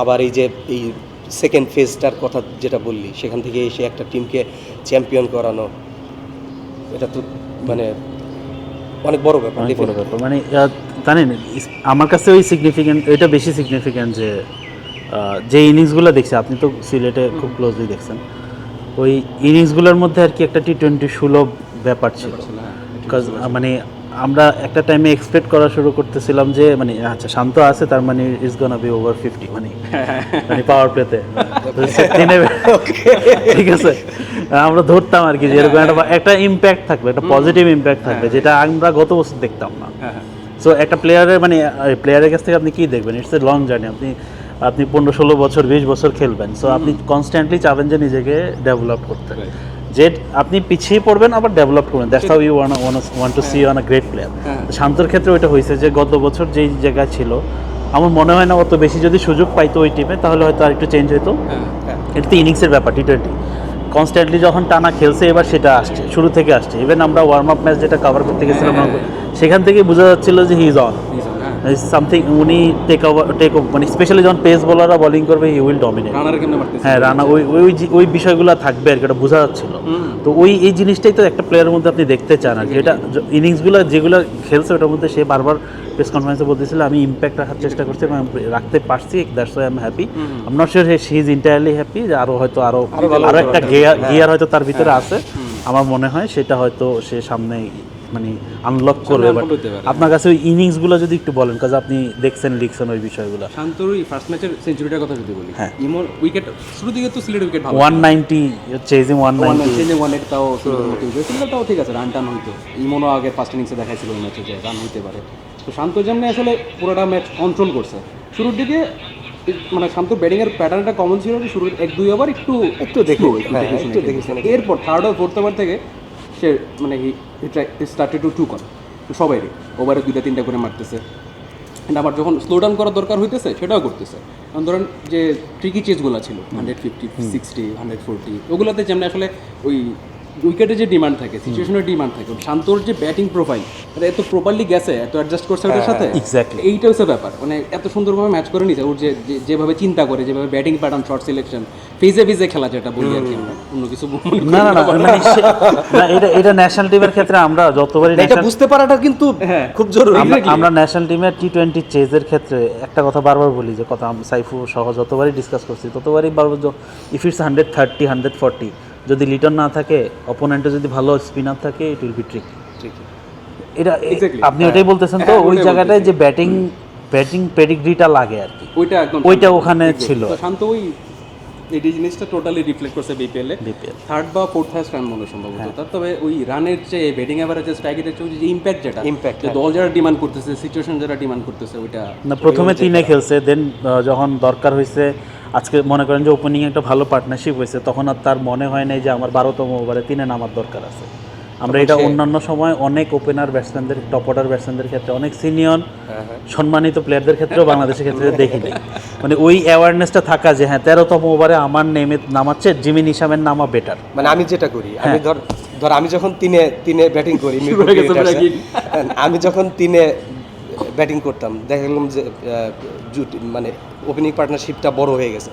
[SPEAKER 1] আবার এই যে এই সেকেন্ড ফেজটার কথা যেটা বললি, সেখান থেকে এসে একটা টিমকে চ্যাম্পিয়ন করানো, এটা তো মানে অনেক বড় ব্যাপার।
[SPEAKER 2] অনেক বড় ব্যাপার। মানে জানেন, আমার কাছে ওই সিগনিফিক্যান্ট, এটা বেশি সিগনিফিক্যান্ট যে যে ইনিংসগুলো দেখছি, আপনি তো সিলেটে খুব ক্লোজলি দেখছেন, ওই ইনিংসগুলোর মধ্যে আর কি একটা T20 সুলভ ব্যাপার ছিল। বিকজ মানে আমরা একটা টাইমে এক্সপেক্ট করা শুরু করতেছিলাম যে মানে আচ্ছা শান্ত আছে, তার মানে ইটস গোনা বি ওভার 50, মানে পাওয়ার প্লেতে ঠিক আছে, আমরা ধরতাম আর কি যে এরকম একটা ইম্প্যাক্ট থাকবে, একটা পজিটিভ ইম্প্যাক্ট থাকবে, যেটা আমরা গত বছর দেখতাম না। সো একটা প্লেয়ারের মানে প্লেয়ারের কাছ থেকে আপনি কি দেখবেন, ইটস এ লং জার্নি। আপনি 15-16 বছর 20 বছর খেলবেন, সো আপনি কনস্ট্যান্টলি চাবেন যে নিজেকে ডেভেলপ করতে, যে আপনি পিছিয়ে পড়বেন আবার ডেভেলপ করবেন। That's how you want to see on a great player. শান্তর ক্ষেত্রে ওইটা হয়েছে যে গত বছর যেই জায়গায় ছিল, আমার মনে হয় না অত বেশি যদি সুযোগ পাইতো ওই টিমে তাহলে হয়তো আর একটু চেঞ্জ হতো। এটা তো ইনিংসের ব্যাপার, T20 কনস্ট্যান্টলি যখন টানা খেলছে, এবার সেটা আসছে, শুরু থেকে আসছে। ইভেন আমরা ওয়ার্ম আপ ম্যাচ যেটা কভার করতে গেছিলাম, সেখান থেকে বোঝা যাচ্ছিল যে হি ইজ অন সামথিং। উনি টেক মানে স্পেশালি যখন পেস বোলাররা বোলিং করবে, হি উইল ডমিনেট। হ্যাঁ, রানা ওই বিষয়গুলো থাকবে আর কি, এটা বোঝা যাচ্ছিল। তো এই জিনিসটাই তো একটা প্লেয়ারের মধ্যে আপনি দেখতে চান আর কি। এটা ইনিংসগুলো যেগুলো খেলছে ওটার মধ্যে সে বারবার প্রেস কনফারেন্সে বলতেছিল, আমি ইম্প্যাক্ট রাখার চেষ্টা করছি এবং রাখতে পারছি, that's why I am happy. I am not sure she is entirely happy, যে আরও হয়তো আরও একটা গিয়ার হয়তো তার ভিতরে আছে। আমার মনে হয় সেটা হয়তো সে সামনে মানে আনলক করবে। বাট আপনার কাছে ওই ইনিংসগুলো যদি একটু বলেন, কাজ আপনি দেখছেন লিখছেন ওই বিষয়গুলো।
[SPEAKER 3] শান্তর ওই ফার্স্ট ম্যাচের সেঞ্চুরিটার কথা যদি বলি,
[SPEAKER 2] হ্যাঁ,
[SPEAKER 3] ইমন উইকেট শুরু দিকে তো সিলেট উইকেট ভালো,
[SPEAKER 2] 190 চেজিং 190
[SPEAKER 3] চেঞ্জিং 180 তাও সিঙ্গেলটাও ঠিক আছে, রান টান হইতো। ইমনও আগে ফার্স্ট ইনিংসে দেখাইছিল ওই ম্যাচে যে রান হইতে পারে। তো শান্ত যেমনি আসলে পুরোটা ম্যাচ কন্ট্রোল করছে। শুরুর দিকে মানে শান্ত ব্যাটিংয়ের প্যাটার্নটা কমন ছিল যে শুরুর 1-2 ওভার একটু দেখে, এরপর থার্ড আর ফোর্থ ওভার থেকে সে মানে স্টার্টেড টু টু করে সবাইরই, ওভারে 2-3টা করে মারতেছে। অ্যান্ড আবার যখন স্লো ডাউন করার দরকার হইতেছে সেটাও করতেছে। কারণ ধরেন যে ট্রিকি চেজগুলো ছিল 150, 60, 140, ওগুলোতে যেমন আসলে ওই উইকেটে যে ডিমান্ড থাকে, সিচুয়েশনের ডিমান্ড থাকে, শান্তর যে ব্যাটিং প্রোফাইল এটা এত প্রপারলি গেছে, এত অ্যাডজাস্ট করছে ওটার সাথে,
[SPEAKER 2] এক্স্যাক্টলি
[SPEAKER 3] এইটা হচ্ছে ব্যাপার। মানে এত সুন্দরভাবে ম্যাচ করে নিতে ওর যেভাবে চিন্তা করে, যেভাবে ব্যাটিং প্যাটার্ন, শর্ট সিলেকশন, ফেজে খেলা যেটা বলি আর কি, আমরা অন্য কিছু
[SPEAKER 2] না না না না, এটা ন্যাশনাল টিমের ক্ষেত্রে আমরা যতবারই
[SPEAKER 1] এটা বুঝতে পারাটা কিন্তু খুব জরুরি।
[SPEAKER 2] আমরা ন্যাশনাল টিমের টি-20 চেজের ক্ষেত্রে একটা কথা বারবার বলি, যে কথা আমরা সাইফু সহ যতবারই ডিসকাস করছি ততবারই বারবার, ইফ ইটস 130 140, যদি লিটন না থাকে, অপোনেন্টে যদি ভালো স্পিনার থাকে, ইট উইল বি ট্রিকি। এটা আপনি ওটাই বলতেছেন তো, ওই জায়গাটায় যে ব্যাটিং পেডিগ্রিটা লাগে আর কি,
[SPEAKER 3] ওইটা একদম
[SPEAKER 2] ওইটা ওখানে ছিল।
[SPEAKER 3] শান্ত ওই এই জিনিসটা টোটালি রিফ্লেক্ট করছে বিপিএল এ, থার্ড বা ফোর্থ হাইস্ট রান মনে সম্ভবত তার। তবে ওই রানের যে ব্যাটিং এভারেজ, স্ট্রাইক রেটের যে ইম্প্যাক্ট, যেটা দল যারা ডিমান্ড করতেছে, সিচুয়েশন যারা ডিমান্ড করতেছে, ওইটা
[SPEAKER 2] না প্রথমে 3-এ খেলছে, দেন যখন দরকার হয়েছে, আজকে মনে করেন যে ওপেনিং একটা ভালো পার্টনারশিপ হয়েছে, তখন আর তার মনে হয় নাই যে আমার 12তম ওভারে 3-এ নামার দরকার আছে। আমরা এটা অন্যান্য সময় অনেক ওপেনার ব্যাটসম্যানদের, টপ অর্ডার ব্যাটসম্যানদের ক্ষেত্রে, অনেক সিনিয়র সম্মানিত প্লেয়ারদের ক্ষেত্রেও বাংলাদেশের ক্ষেত্রে দেখি নাই। মানে ওই অ্যাওয়ারনেসটা থাকা যে হ্যাঁ 13তম ওভারে আমার নামাচ্ছে জিমি নিশামের নামা বেটার।
[SPEAKER 1] মানে আমি যেটা করি, আমি ধর আমি যখন তিনে ব্যাটিং করি, আমি যখন 3-এ ব্যাটিং করতাম, দেখা গেলাম যে মানে ওপেনিং পার্টনারশিপটা বড় হয়ে গেছে,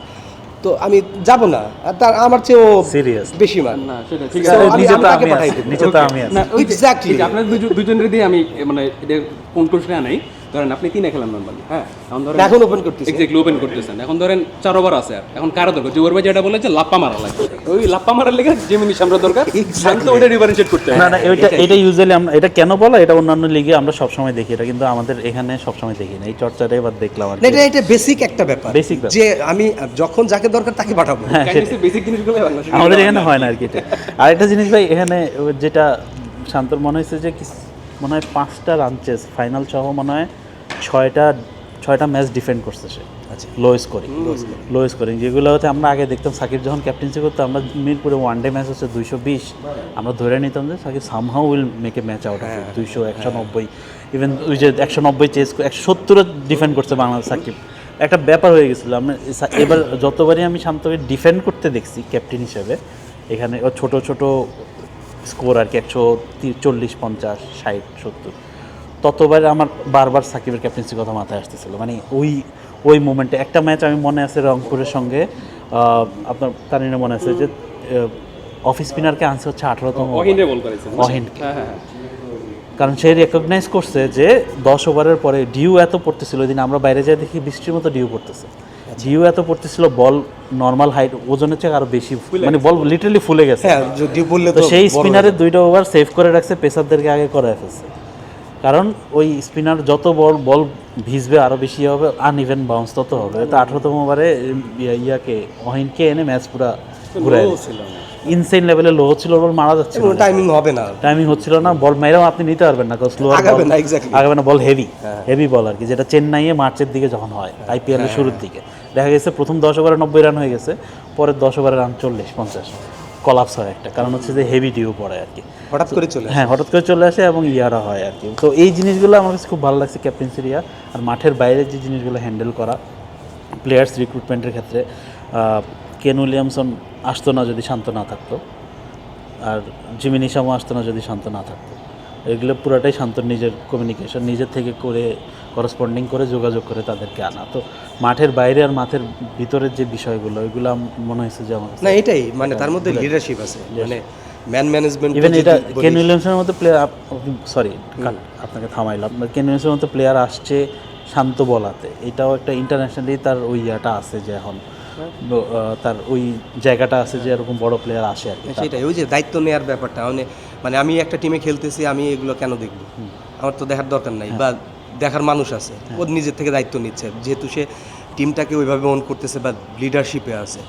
[SPEAKER 1] তো আমি যাব না, আর তার আমার চেয়েও
[SPEAKER 2] সিরিয়াস
[SPEAKER 1] বেশি মান।
[SPEAKER 3] না সেটা ঠিক
[SPEAKER 2] So,
[SPEAKER 3] আছে।
[SPEAKER 2] নিচে তো আমি আছি।
[SPEAKER 3] না
[SPEAKER 1] Exactly.
[SPEAKER 3] আপনার দুজনের দিয়ে আমি মানে এটা কোন কোশ্চেনে নাই। ধরেন আপনি 3-এ খেলেন নরমালি, হ্যাঁ, এখন ধরেন
[SPEAKER 1] এখন ওপেন করতেছি,
[SPEAKER 3] এক্স্যাক্টলি ওপেন করতেছেন, এখন ধরেন 4 ওভার আছে, আর এখন কারো দরকার, জুয়ার ভাই যেটা বলে যে লাপ্পা মারা লাগবে, ওই লাপ্পা মারার লেগে জেমিনি সামরা দরকার, শান্ত ওটা রিভারেন্সিয়েট করতে হয়।
[SPEAKER 2] না না, এটা ইউজুয়ালি আমরা, এটা কেন বলা, এটা অন্যান্য লিগে আমরা সবসময় দেখি, এটা কিন্তু আমাদের এখানে সবসময় দেখি না, এই চর্চাটা এবার দেখলাম আর কি।
[SPEAKER 1] এটা বেসিক একটা ব্যাপার,
[SPEAKER 2] Basic ব্যাপার।
[SPEAKER 1] যে আমি যখন যাকে দরকার তাকে পাঠাবো।
[SPEAKER 3] বেসিক জিনিসগুলো বাংলাদেশে
[SPEAKER 2] আমাদের এখানে হয় না আর কি এটা। আরেকটা জিনিস ভাই, এখানে যেটা শান্তর মনে হয়েছে যে মনে হয় 5টা রান চেস ফাইনাল সহ মনে হয় 6টা ম্যাচ ডিফেন্ড করছে সে, লো স্কোরিং, যেগুলো হচ্ছে আমরা আগে দেখতাম সাকিব যখন ক্যাপ্টেন্সি করতো, আমরা মিরপুরে ওয়ানডে ম্যাচ হচ্ছে 220, আমরা ধরে নিতাম যে Shakib somehow will make a match out of 200 190, even ওই যে 190 চেস 170 ডিফেন্ড করছে বাংলাদেশ সাকিব। একটা ব্যাপার হয়ে গেছিলো। আমরা এবার যতবারই আমি শান্তকে ডিফেন্ড করতে দেখছি ক্যাপ্টেন হিসেবে, এখানে ও ছোটো স্কোর আর কি 140 50 60 70, ততবার আমার বারবার সাকিবের ক্যাপ্টেন্সির কথা মাথায় আসতেছিল। মানে ওই মোমেন্টে একটা ম্যাচ আমি মনে আছে রংপুরের সঙ্গে, আপনার তারিনে মনে আছে যে অফ স্পিনারকে আনছে হচ্ছে 18তম অহিনকে, কারণ সে রেকগনাইজ করছে যে 10 ওভারের পরে ডিউ এত পড়তেছিল, ওই দিন আমরা বাইরে যাই দেখি বৃষ্টির মতো ডিউ পড়তেছে, ডিউ এত পড়তেছিল, বল নর্মাল হাইট ওজনের চেয়ে আরো বেশি, মানে বল লিটারালি ফুলে গেছে, তো সেই স্পিনারের 2টা ওভার সেভ করে রাখছে, পেসারদেরকে আগে করে ফেলছে, কারণ ওই স্পিনার যত বল ভিজবে আরো বেশি হবে, আনইভেন বাউন্স তত হবে। তো 18তম ওভারে ইয়াকে অহিনকে এনে ম্যাচ পুরো ঘুরে ইনসেন লেভেলে লো ছিল, বল মারা যাচ্ছে, টাইমিং হচ্ছিল না, বল মেরেও আপনি নিতে পারবেন না, কারণ স্লো আগাবে না, বল হেভি বল আর কি, যেটা চেন্নাইয়ে মার্চের দিকে যখন হয়, আইপিএল এর শুরুর দিকে দেখা গেছে প্রথম 10 ওভারে 90 রান হয়ে গেছে, পরের 10 ওভারে রান 40 50 কলাপস হয় একটা, কারণ হচ্ছে যে হেভি ডিউ পড়ে আর কি, হঠাৎ করে চলে আসে এবং ইয়ারা হয় আর কি। তো এই জিনিসগুলো আমার কাছে খুব ভালো লাগছে ক্যাপ্টেন্সির ইয়া। আর মাঠের বাইরে যে জিনিসগুলো হ্যান্ডেল করা, প্লেয়ার্স রিক্রুটমেন্টের ক্ষেত্রে কেন উইলিয়ামসন আসতো না যদি শান্ত না থাকতো, আর জিমি নিশামও আসতো না যদি শান্ত না থাকতো, এগুলো পুরোটাই শান্তর নিজের কমিউনিকেশন, নিজের থেকে করে করসপন্ডিং করে যোগাযোগ করে তাদেরকে আনা। তো মাঠের বাইরে আর মাঠের ভিতরের যে বিষয়গুলো, ওইগুলো মনে হয়েছে যে আমার
[SPEAKER 1] না এটাই মানে তার মধ্যে লিডারশিপ আছে, মানে ম্যান ম্যানেজমেন্ট।
[SPEAKER 2] ইভেন এটা কেন উইলিয়ামসের মতো প্লেয়ার, সরি আপনাকে থামাইলাম, কেন উইলিয়ামসের মতো প্লেয়ার আসছে শান্ত বলাতে, এটাও একটা ইন্টারন্যাশনালি তার ওই ইয়াটা আছে যে এখন তার ওই জায়গাটা আছে যে এরকম বড় প্লেয়ার আসে আর কি।
[SPEAKER 1] সেটাই ওই যে দায়িত্ব নেওয়ার ব্যাপারটা, মানে আমি একটা টিমে খেলতেছি, আমি এগুলো কেন দেখবো, আমার তো দেখার দরকার নাই, বা দেখার মানুষ আছে, ও নিজের থেকে দায়িত্ব নিচ্ছে, যেহেতু সে টিমটাকে ওইভাবে অন করতেছে বা লিডারশিপে আছে,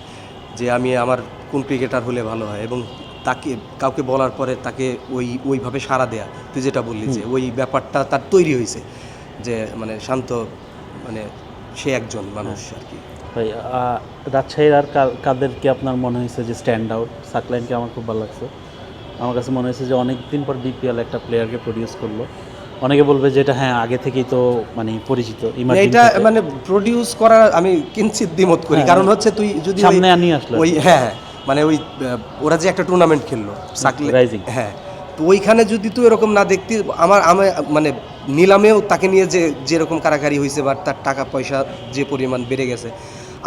[SPEAKER 1] যে আমি আমার কোন ক্রিকেটার হলে ভালো হয়, এবং তাকে কাউকে বলার পরে তাকে ওইভাবে সাড়া দেয়া, তুই যেটা বললি যে ওই ব্যাপারটা তার তৈরি হয়েছে, যে মানে শান্ত মানে সে একজন মানুষ আর কি।
[SPEAKER 2] ভাই রাজশাহীর আর কাদেরকে আপনার মনে হয়েছে যে স্ট্যান্ড আউট? সাকলাইনকে আমার খুব ভালো লাগছে, আমার কাছে মনে হয়েছে যে অনেক দিন পর বিপিএল একটা প্লেয়ারকে প্রডিউস করলো। অনেকে বলবে যে এটা হ্যাঁ আগে থেকেই তো মানে পরিচিত,
[SPEAKER 1] এটা মানে প্রডিউস করা আমি কিঞ্চিত দ্বিমত করি, কারণ হচ্ছে তুই যদি
[SPEAKER 2] সামনে আনিয়ে আসলো
[SPEAKER 1] ওই হ্যাঁ মানে ওই ওরা যে একটা টুর্নামেন্ট খেললো
[SPEAKER 2] Rising।
[SPEAKER 1] হ্যাঁ, তো ওইখানে যদি তুই এরকম না দেখতি, আমার মানে নিলামেও তাকে নিয়ে যে যেরকম কারাকারি হয়েছে বা তার টাকা পয়সা যে পরিমাণ বেড়ে গেছে,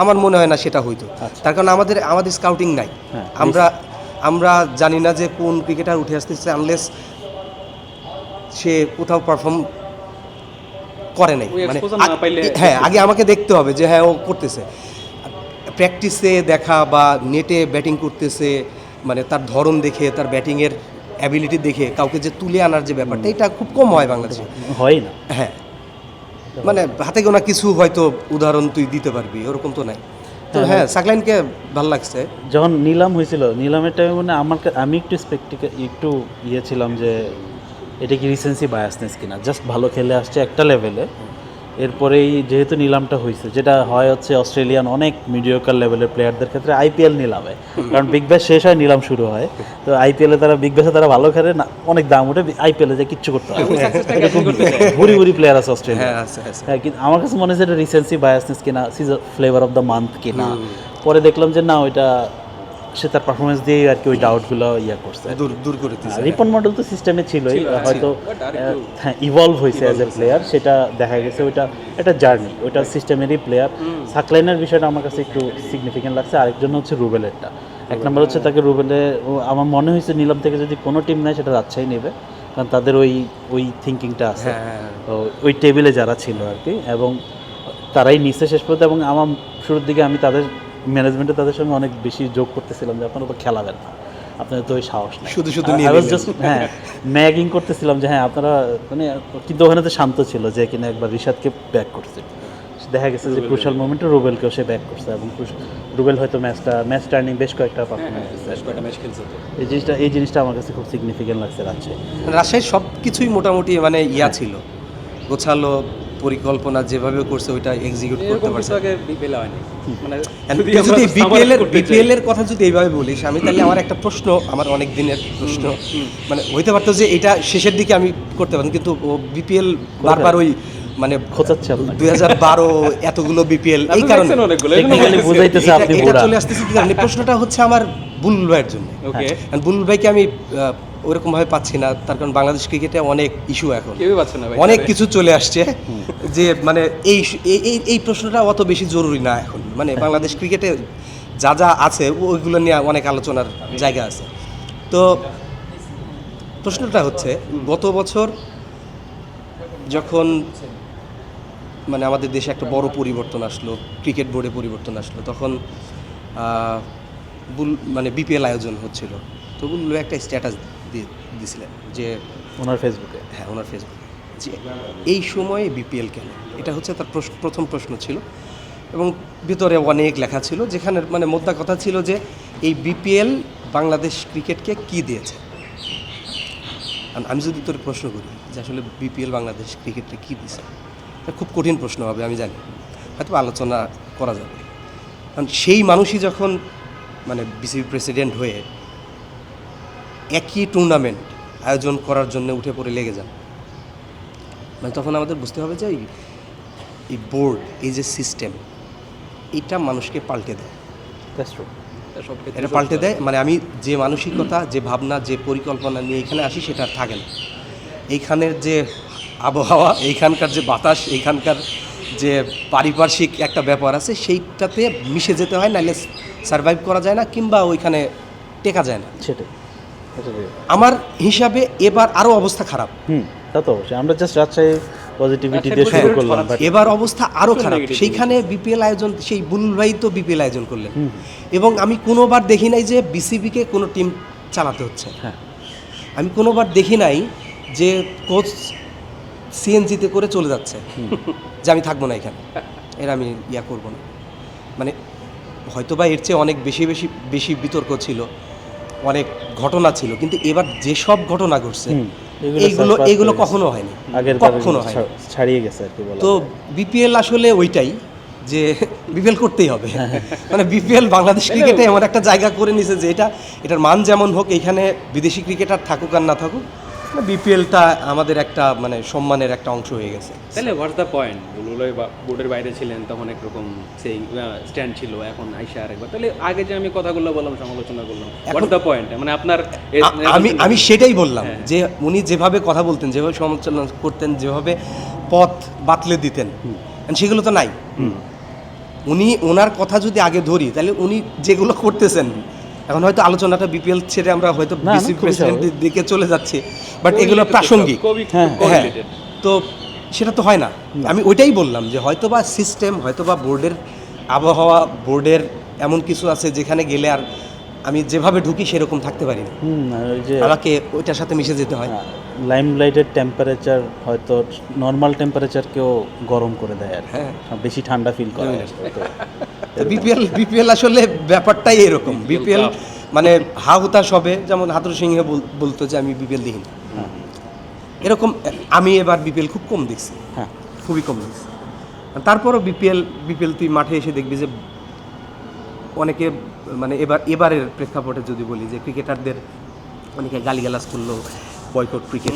[SPEAKER 1] আমার মনে হয় না সেটা হইতো। তার কারণ আমাদের স্কাউটিং নাই।
[SPEAKER 2] হ্যাঁ,
[SPEAKER 1] আমরা জানি না যে কোন ক্রিকেটার উঠে আসতেছে আনলেস সে কোথাও পারফর্ম করে নাই।
[SPEAKER 3] ওই
[SPEAKER 1] মানে
[SPEAKER 3] exposure না পাইলে
[SPEAKER 1] হ্যাঁ, আগে আমাকে দেখতে হবে যে হ্যাঁ ও করতেছে। প্র্যাকটিসে দেখা বা নেটে ব্যাটিং করতেছে, মানে তার ধরন দেখে, তার ব্যাটিংয়ের অ্যাবিলিটি দেখে কাউকে যে তুলে আনার যে ব্যাপারটা, এটা খুব কম হয় বাংলাদেশে।
[SPEAKER 2] হয় না।
[SPEAKER 1] হ্যাঁ, মানে হাতে গোনা কিছু হয়তো উদাহরণ তুই দিতে পারবি, ওরকম তো নাই। তো হ্যাঁ, সাকলাইনকে ভালো লাগছে।
[SPEAKER 2] যখন নিলাম হয়েছিল, নিলামের টাইমে মানে আমি একটু একটু ছিলাম যে এটা কি রিসেন্সি বায়াসনেস কিনা, জাস্ট ভালো খেলে আসছে একটা লেভেলে, এরপরেই যেহেতু নিলামটা হয়েছে, যেটা হয় হচ্ছে অস্ট্রেলিয়ান অনেক মিডিওকার লেভেলের প্লেয়ারদের ক্ষেত্রে আইপিএল নিলামে, কারণ বিগ ব্যাশ শেষ হয় নিলাম শুরু হয়, তো আইপিএলে তারা বিগ ব্যাশে তারা ভালো খেলে না, অনেক দাম উঠে, আইপিএলে যে কিচ্ছু করতে হবে, ভুরি প্লেয়ার আছে অস্ট্রেলিয়া। হ্যাঁ, কিন্তু আমার কাছে মনে হচ্ছে এটা রিসেন্সি বায়াসনেস কিনা, season flavour of the month কিনা, পরে দেখলাম যে না, ওইটা সে তার পারফরমেন্স দিয়ে আর কি ওই ডাউটগুলো করছে,
[SPEAKER 1] দূর করে দিয়েছে।
[SPEAKER 2] রিপন মডেল তো সিস্টেমে ছিলই, হয়তো হ্যাঁ ইভলভ হয়েছে অ্যাজ এ প্লেয়ার, সেটা দেখা গেছে। ওইটা একটা জার্নি, ওইটা সিস্টেমেরই প্লেয়ার। সাকলাইনের বিষয়টা আমার কাছে একটু সিগনিফিকেন্ট লাগছে। আরেকজন হচ্ছে রুবেলেরটা। এক নম্বর হচ্ছে তাকে আমার মনে হয়েছে নিলাম থেকে যদি কোনো টিম নেয় সেটা রাজশাহী নেবে, কারণ তাদের ওই থিঙ্কিংটা আছে, ওই টেবিলে যারা ছিল আর কি, এবং তারাই নিচে শেষ পর্যন্ত। এবং আমার শুরুর দিকে আমি তাদের ম্যানেজমেন্টে তাদের সঙ্গে অনেক বেশি যোগ করতেছিলাম যে আপনারা তো খেলাবেন না, আপনাদের তো ওই সাহস নেই,
[SPEAKER 1] শুধু
[SPEAKER 2] জাস্ট হ্যাঁ ম্যাগিং করতেছিলাম যে হ্যাঁ আপনারা, মানে কিন্তু ওখানে তো শান্ত ছিল যে কিনা একবার রিশাদকে ব্যাক করছে, দেখা গেছে যে ক্রুশাল মোমেন্টে রুবেলকেও সে ব্যাক করছে, এবং রুবেল হয়তো ম্যাচ টার্নিং বেশ কয়েকটা পারফরমেন্স দিচ্ছে। এই জিনিসটা আমার কাছে খুব সিগনিফিকেন্ট লাগছে
[SPEAKER 1] রাজশাহীর সব কিছুই মোটামুটি মানে ছিল, গোছালো পরিকল্পনা যেভাবে করছে ওইটা এক্সিকিউট করতে পারছে। যদি বিপিএল এর কথা যদি এইভাবে বলিস, আমি তাহলে আমার একটা প্রশ্ন, আমার অনেক দিনের প্রশ্ন, মানে হইতে পারতো যে এটা শেষের দিকে আমি করতে পারতাম, কিন্তু বিপিএল বারবার ওই মানে
[SPEAKER 2] খোঁচাচ্ছে
[SPEAKER 1] 2012 এতগুলো বিপিএল, এই কারণে
[SPEAKER 2] বুঝাইতেছে আপনি
[SPEAKER 1] এটা চলে আসতেছে কি কারণে। প্রশ্নটা হচ্ছে আমার বুলবুল ভাইয়ের জন্য। বুলবুল ভাইকে আমি ওরকম ভাবে পাচ্ছি না, তার কারণ বাংলাদেশ ক্রিকেটে অনেক ইস্যু, এখন অনেক কিছু চলে আসছে, যে মানে এই প্রশ্নটা অত বেশি জরুরি না এখন। মানে বাংলাদেশ ক্রিকেটে যা যা আছে ওইগুলো নিয়ে অনেক আলোচনার জায়গা আছে। তো প্রশ্নটা হচ্ছে, গত বছর যখন মানে আমাদের দেশে একটা বড় পরিবর্তন আসলো, ক্রিকেট বোর্ডে পরিবর্তন আসলো, তখন মানে বিপিএল আয়োজন হচ্ছিল, তো বুলবুল একটা স্ট্যাটাস দিয়েছিলেন যে
[SPEAKER 2] ওনার ফেসবুকে,
[SPEAKER 1] হ্যাঁ ওনার ফেসবুকে, যে এই সময়ে বিপিএল কেন, এটা হচ্ছে তার প্রথম প্রশ্ন ছিল। এবং ভিতরে অনেক লেখা ছিল, যেখানে মানে মোদ্দা কথা ছিল যে এই বিপিএল বাংলাদেশ ক্রিকেটকে কি দিয়েছে। আমি যদি তোর প্রশ্ন করি যে আসলে বিপিএল বাংলাদেশ ক্রিকেটকে কী দিয়েছে, খুব কঠিন প্রশ্ন হবে আমি জানি, হয়তো আলোচনা করা যাবে। কারণ সেই মানুষই যখন মানে বিসিবি প্রেসিডেন্ট হয়ে একই টুর্নামেন্ট আয়োজন করার জন্য উঠে পড়ে লেগে যান, মানে তখন আমাদের বুঝতে হবে যে এই বোর্ড, এই যে সিস্টেম, এটা মানুষকে পাল্টে দেয়, এটা পাল্টে দেয়। মানে আমি যে মানসিকতা, যে ভাবনা, যে পরিকল্পনা নিয়ে এখানে আসি সেটা আর থাকে না। এইখানের যে আবহাওয়া, এইখানকার যে বাতাস, এইখানকার যে পারিপার্শ্বিক একটা ব্যাপার আছে, সেইটাতে মিশে যেতে হয়, নাহলে সার্ভাইভ করা যায় না, কিংবা ওইখানে টেকা যায় না।
[SPEAKER 2] সেটাই
[SPEAKER 1] আমার হিসাবে এবার আরও অবস্থা খারাপ।
[SPEAKER 2] তা তো অবশ্যই, আমরা জাস্ট রাজশাহী পজিটিভিটি দিয়ে শুরু করলাম,
[SPEAKER 1] এবার অবস্থা আরও খারাপ। সেইখানে বিপিএল আয়োজন, সেই বুলবুল ভাই তো বিপিএল আয়োজন করলেন, এবং আমি কোনোবার দেখি নাই যে বিসিবিকে কোনো টিম চালাতে হচ্ছে। আমি কোনোবার দেখি নাই যে কোচ সিএনজিতে করে চলে যাচ্ছে যে আমি থাকবো না এখানে, এর আমি করবো না। মানে হয়তো বা এর চেয়ে অনেক বেশি বিতর্ক ছিল, অনেক ঘটনা ছিল, কিন্তু এবার যেসব ঘটনা ঘটছে এইগুলো কখনো হয়নি, কখনো হয়নি,
[SPEAKER 2] ছাড়িয়ে গেছে আর কি।
[SPEAKER 1] তো বিপিএল আসলে ওইটাই, যে বিপিএল করতেই হবে। মানে বিপিএল বাংলাদেশ ক্রিকেটে এমন একটা জায়গা করে নিছে যে এটার মান যেমন হোক, এইখানে বিদেশি ক্রিকেটার থাকুক আর না থাকুক, বিপিএলটা আমাদের একটা মানে সম্মানের একটা অংশ হয়ে গেছে।
[SPEAKER 3] তাহলে হোয়াটস দ্য পয়েন্ট? বুলবুল বোর্ডের বাইরে ছিলেন তখন একরকম সেই স্ট্যান্ড ছিল, এখন আইসা আরেকবার, তাহলে আগে যে আমি কথাগুলো বললাম, সমালোচনা করলাম, হোয়াটস দ্য পয়েন্ট? মানে আপনার
[SPEAKER 1] আমি সেটাই বললাম যে উনি যেভাবে কথা বলতেন, যেভাবে সমালোচনা করতেন, যেভাবে পথ বাতলে দিতেন, সেগুলো তো নাই। উনি ওনার কথা যদি আগে ধরি তাহলে উনি যেগুলো করতেছেন, এখন হয়তো আলোচনাটা বিপিএল ছেড়ে আমরা হয়তো
[SPEAKER 2] না,
[SPEAKER 1] বিসিবি
[SPEAKER 2] খুবই
[SPEAKER 1] প্রেসিডেন্টের দিকে চলে যাচ্ছি, বাট এগুলো প্রাসঙ্গিক। হ্যাঁ, তো সেটা তো হয় না। আমি ওইটাই বললাম যে হয়তোবা সিস্টেম, হয়তোবা বোর্ডের আবহাওয়া, বোর্ডের এমন কিছু আছে যেখানে গেলে আর আমি যেভাবে ঢুকি সেরকম থাকতে পারি না,
[SPEAKER 2] আর ওই যে
[SPEAKER 1] আমাকে ওইটার সাথে মিশে যেতে হয়।
[SPEAKER 2] লাইমলাইটের টেম্পারেচার হয়তো নর্মাল টেম্পারেচারকেও গরম করে দেয় আর কি।
[SPEAKER 1] হ্যাঁ।
[SPEAKER 2] বেশি ঠান্ডা ফিল করে।
[SPEAKER 1] বিপিএল আসলে ব্যাপারটাই এরকম। বিপিএল মানে হা হুতাশ হবে, যেমন হাতুর সিংহে বলতো যে আমি বিপিএল দেখি না, এরকম। আমি এবার বিপিএল খুব কম দেখছি,
[SPEAKER 2] হ্যাঁ,
[SPEAKER 1] খুবই কম দেখছি। তারপরও বিপিএল তুই মাঠে এসে দেখবি যে অনেকে মানে এবারের প্রেক্ষাপটে যদি বলি যে ক্রিকেটারদের অনেকে গালিগালাজ করলো, বয়কট ক্রিকেট,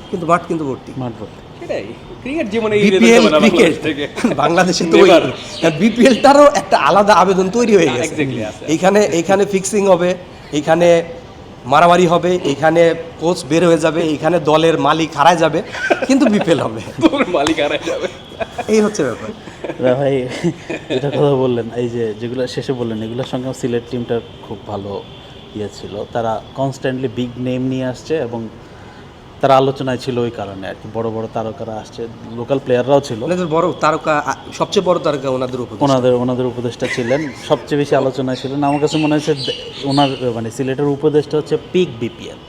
[SPEAKER 1] কিন্তু মাঠ কিন্তু ভর্তি।
[SPEAKER 2] মাঠ ভর্তি।
[SPEAKER 3] সেটাই ক্রিকেট জীবনে
[SPEAKER 1] বিপিএল ক্রিকেট বাংলাদেশে তো বিপিএলটারও একটা আলাদা আবেদন তৈরি হয়ে গেছে। এইখানে ফিক্সিং হবে, এইখানে মারামারি হবে, এইখানে কোচ বের হয়ে যাবে, এইখানে দলের মালিক হারায় যাবে, কিন্তু বিপিএল হবে,
[SPEAKER 3] মালিক হারায় যাবে।
[SPEAKER 1] এই হচ্ছে ব্যাপার।
[SPEAKER 2] ভাই যেটা কথা বললেন, এই যে যেগুলো শেষে বললেন, এগুলোর সঙ্গে সিলেট টিমটার খুব ভালো ইয়ে ছিল। তারা কনস্ট্যান্টলি বিগ নেম নিয়ে আসছে এবং তারা আলোচনায় ছিল ওই কারণে আর কি। বড় বড় তারকারা আসছে, লোকাল প্লেয়াররাও ছিল।
[SPEAKER 1] ওনাদের বড় তারকা, সবচেয়ে বড় তারকা
[SPEAKER 2] ওনাদের উপদেষ্টা ছিলেন, সবচেয়ে বেশি আলোচনায় ছিলেন। আমার কাছে মনে হয়েছে ওনার মানে সিলেটের উপদেষ্টা হচ্ছে পিক বিপিএল।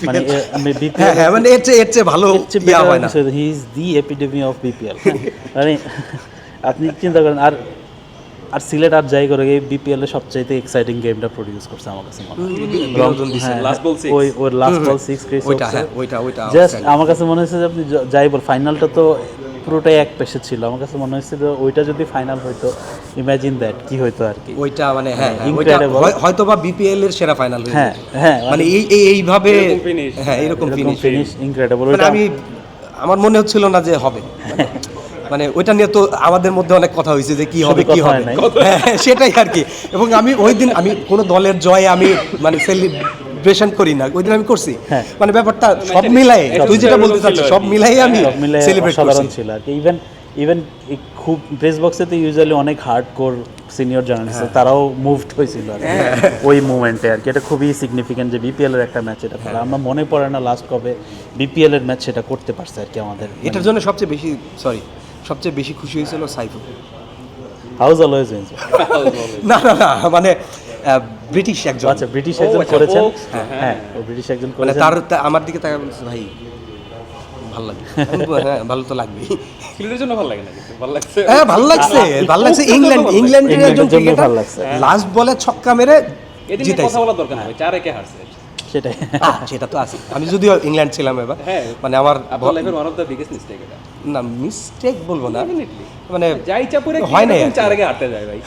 [SPEAKER 2] মানে বিপিএল
[SPEAKER 1] মানে এর চেয়ে ভালো ইয়া হয় না।
[SPEAKER 2] He is the epitome of BPL. মানে আপনি চিন্তা করেন, আর সিলেট আর যাই করে এই বিপিএল এর সবচাইতে এক্সাইটিং গেমটা প্রডিউস করছে আমার কাছে মনে হয়। ওই লাস্ট বল 6 ক্রিস,
[SPEAKER 1] ওইটা
[SPEAKER 2] জাস্ট আমার কাছে মনে হয়েছে যে আপনি যাই বল, ফাইনালটা তো পুরোটাই এক পেশে ছিল। আমার কাছে মনে হয়েছে যে ওইটা যদি ফাইনাল হইতো, ইমাজিন দ্যাট কি হইতো আর কি।
[SPEAKER 1] ওইটা মানে হয়তো বা বিপিএল এর সেরা ফাইনাল হয়েছে।
[SPEAKER 2] হ্যাঁ
[SPEAKER 1] মানে এইভাবে এরকম
[SPEAKER 2] ফিনিশ ইনক্রেডিবল।
[SPEAKER 1] আমার মনে হচ্ছিল না যে হবে, মানে ওইটা নিয়ে তো আমাদের মধ্যে অনেক কথা হয়েছে যে কি হবে কি হবে, সেটাই আর কি। এবং আমি ওই দিন আমি কোনো দলের জয়ে আমি মানে সেলিব্রেশন করি না, ওই দিন আমি করছি। মানে ব্যাপারটা সব মিলাই, তুই যেটা বলতে চাচ্ছিস সব মিলাই আমি সেলিব্রেট
[SPEAKER 2] সাধারণ ছিল আর কি। ইভেন খুব প্রেস বক্সে তো ইউজুয়ালি অনেক হার্ডকোর সিনিয়র জার্নালিস্ট, তারাও মুভড হয়েছিল আর কি ওই মুভমেন্টে আর কি। এটা খুবই সিগনিফিকেন্ট যে বিপিএল এর একটা ম্যাচ এটা করা। আমরা মনে পড়ে না লাস্ট কবে বিপিএল এর ম্যাচ সেটা করতে পারছে আর কি আমাদের।
[SPEAKER 1] এটার জন্য সবচেয়ে বেশি খুশি হয়েছিল সাইফুল।
[SPEAKER 2] House always wins.
[SPEAKER 1] না মানে ব্রিটিশ একজন,
[SPEAKER 2] আচ্ছা ব্রিটিশ একজন করেছেন। হ্যাঁ, ও ব্রিটিশ একজন
[SPEAKER 1] মানে
[SPEAKER 2] করেছেন।
[SPEAKER 1] তার আমার দিকে তাকায় বলছে ভাই ভালো লাগে। হ্যাঁ ভালো তো লাগবেই।
[SPEAKER 3] সিলেটের জন্য ভালো লাগে না, ভালো লাগছে।
[SPEAKER 1] হ্যাঁ ভালো লাগছে। ইংল্যান্ডের একজন ক্রিকেটার লাস্ট বলে ছক্কা মেরে জিতাইছে।
[SPEAKER 3] কথা বলা দরকার নাই, 4-1 হারছে।
[SPEAKER 2] সেটাই,
[SPEAKER 1] সেটা তো আছে। আমি যদিও ইংল্যান্ড ছিলাম এবার, মানে আমার
[SPEAKER 3] লাইফের one of the biggest mistake এটা।
[SPEAKER 1] না মিস্টেক বলবো না, মানে
[SPEAKER 3] যাই চাপুরে
[SPEAKER 1] হয় না
[SPEAKER 3] 4-1 হারতে যায় ভাই।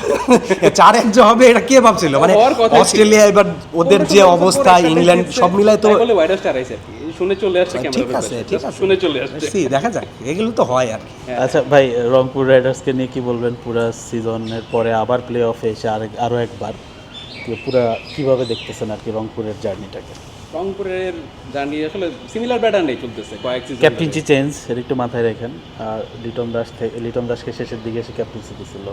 [SPEAKER 1] 4-1 যে হবে এটা কে ভাবছিল? মানে অস্ট্রেলিয়া এবার ওদের যে অবস্থা, ইংল্যান্ড সব মিলাই তো
[SPEAKER 3] বলে ওয়াইড স্টার আইছে আর কি, শুনে চলে আসছে ক্যামেরা।
[SPEAKER 1] ঠিক আছে
[SPEAKER 3] শুনে চলে আসছে,
[SPEAKER 1] দেখা যাক, এগুলো তো হয় আর কি।
[SPEAKER 2] আচ্ছা ভাই, রংপুর রাইডার্সকে নিয়ে কি বলবেন? পুরো সিজনের পরে আবার প্লে অফে এসে আরও একবার পুরো কিভাবে দেখতেছেন আর কি রংপুরের জার্নিটাকে?
[SPEAKER 3] রংপুরের জার্নি আসলে সিমিলার প্যাটার্নেই চলতেছে কয়েক সিজন।
[SPEAKER 2] ক্যাপ্টেন্সি চেঞ্জ এর একটু মাথায় রাখেন। আর লিটন দাসকে শেষের দিকে এসে ক্যাপ্টেন্সি দিয়েছিল,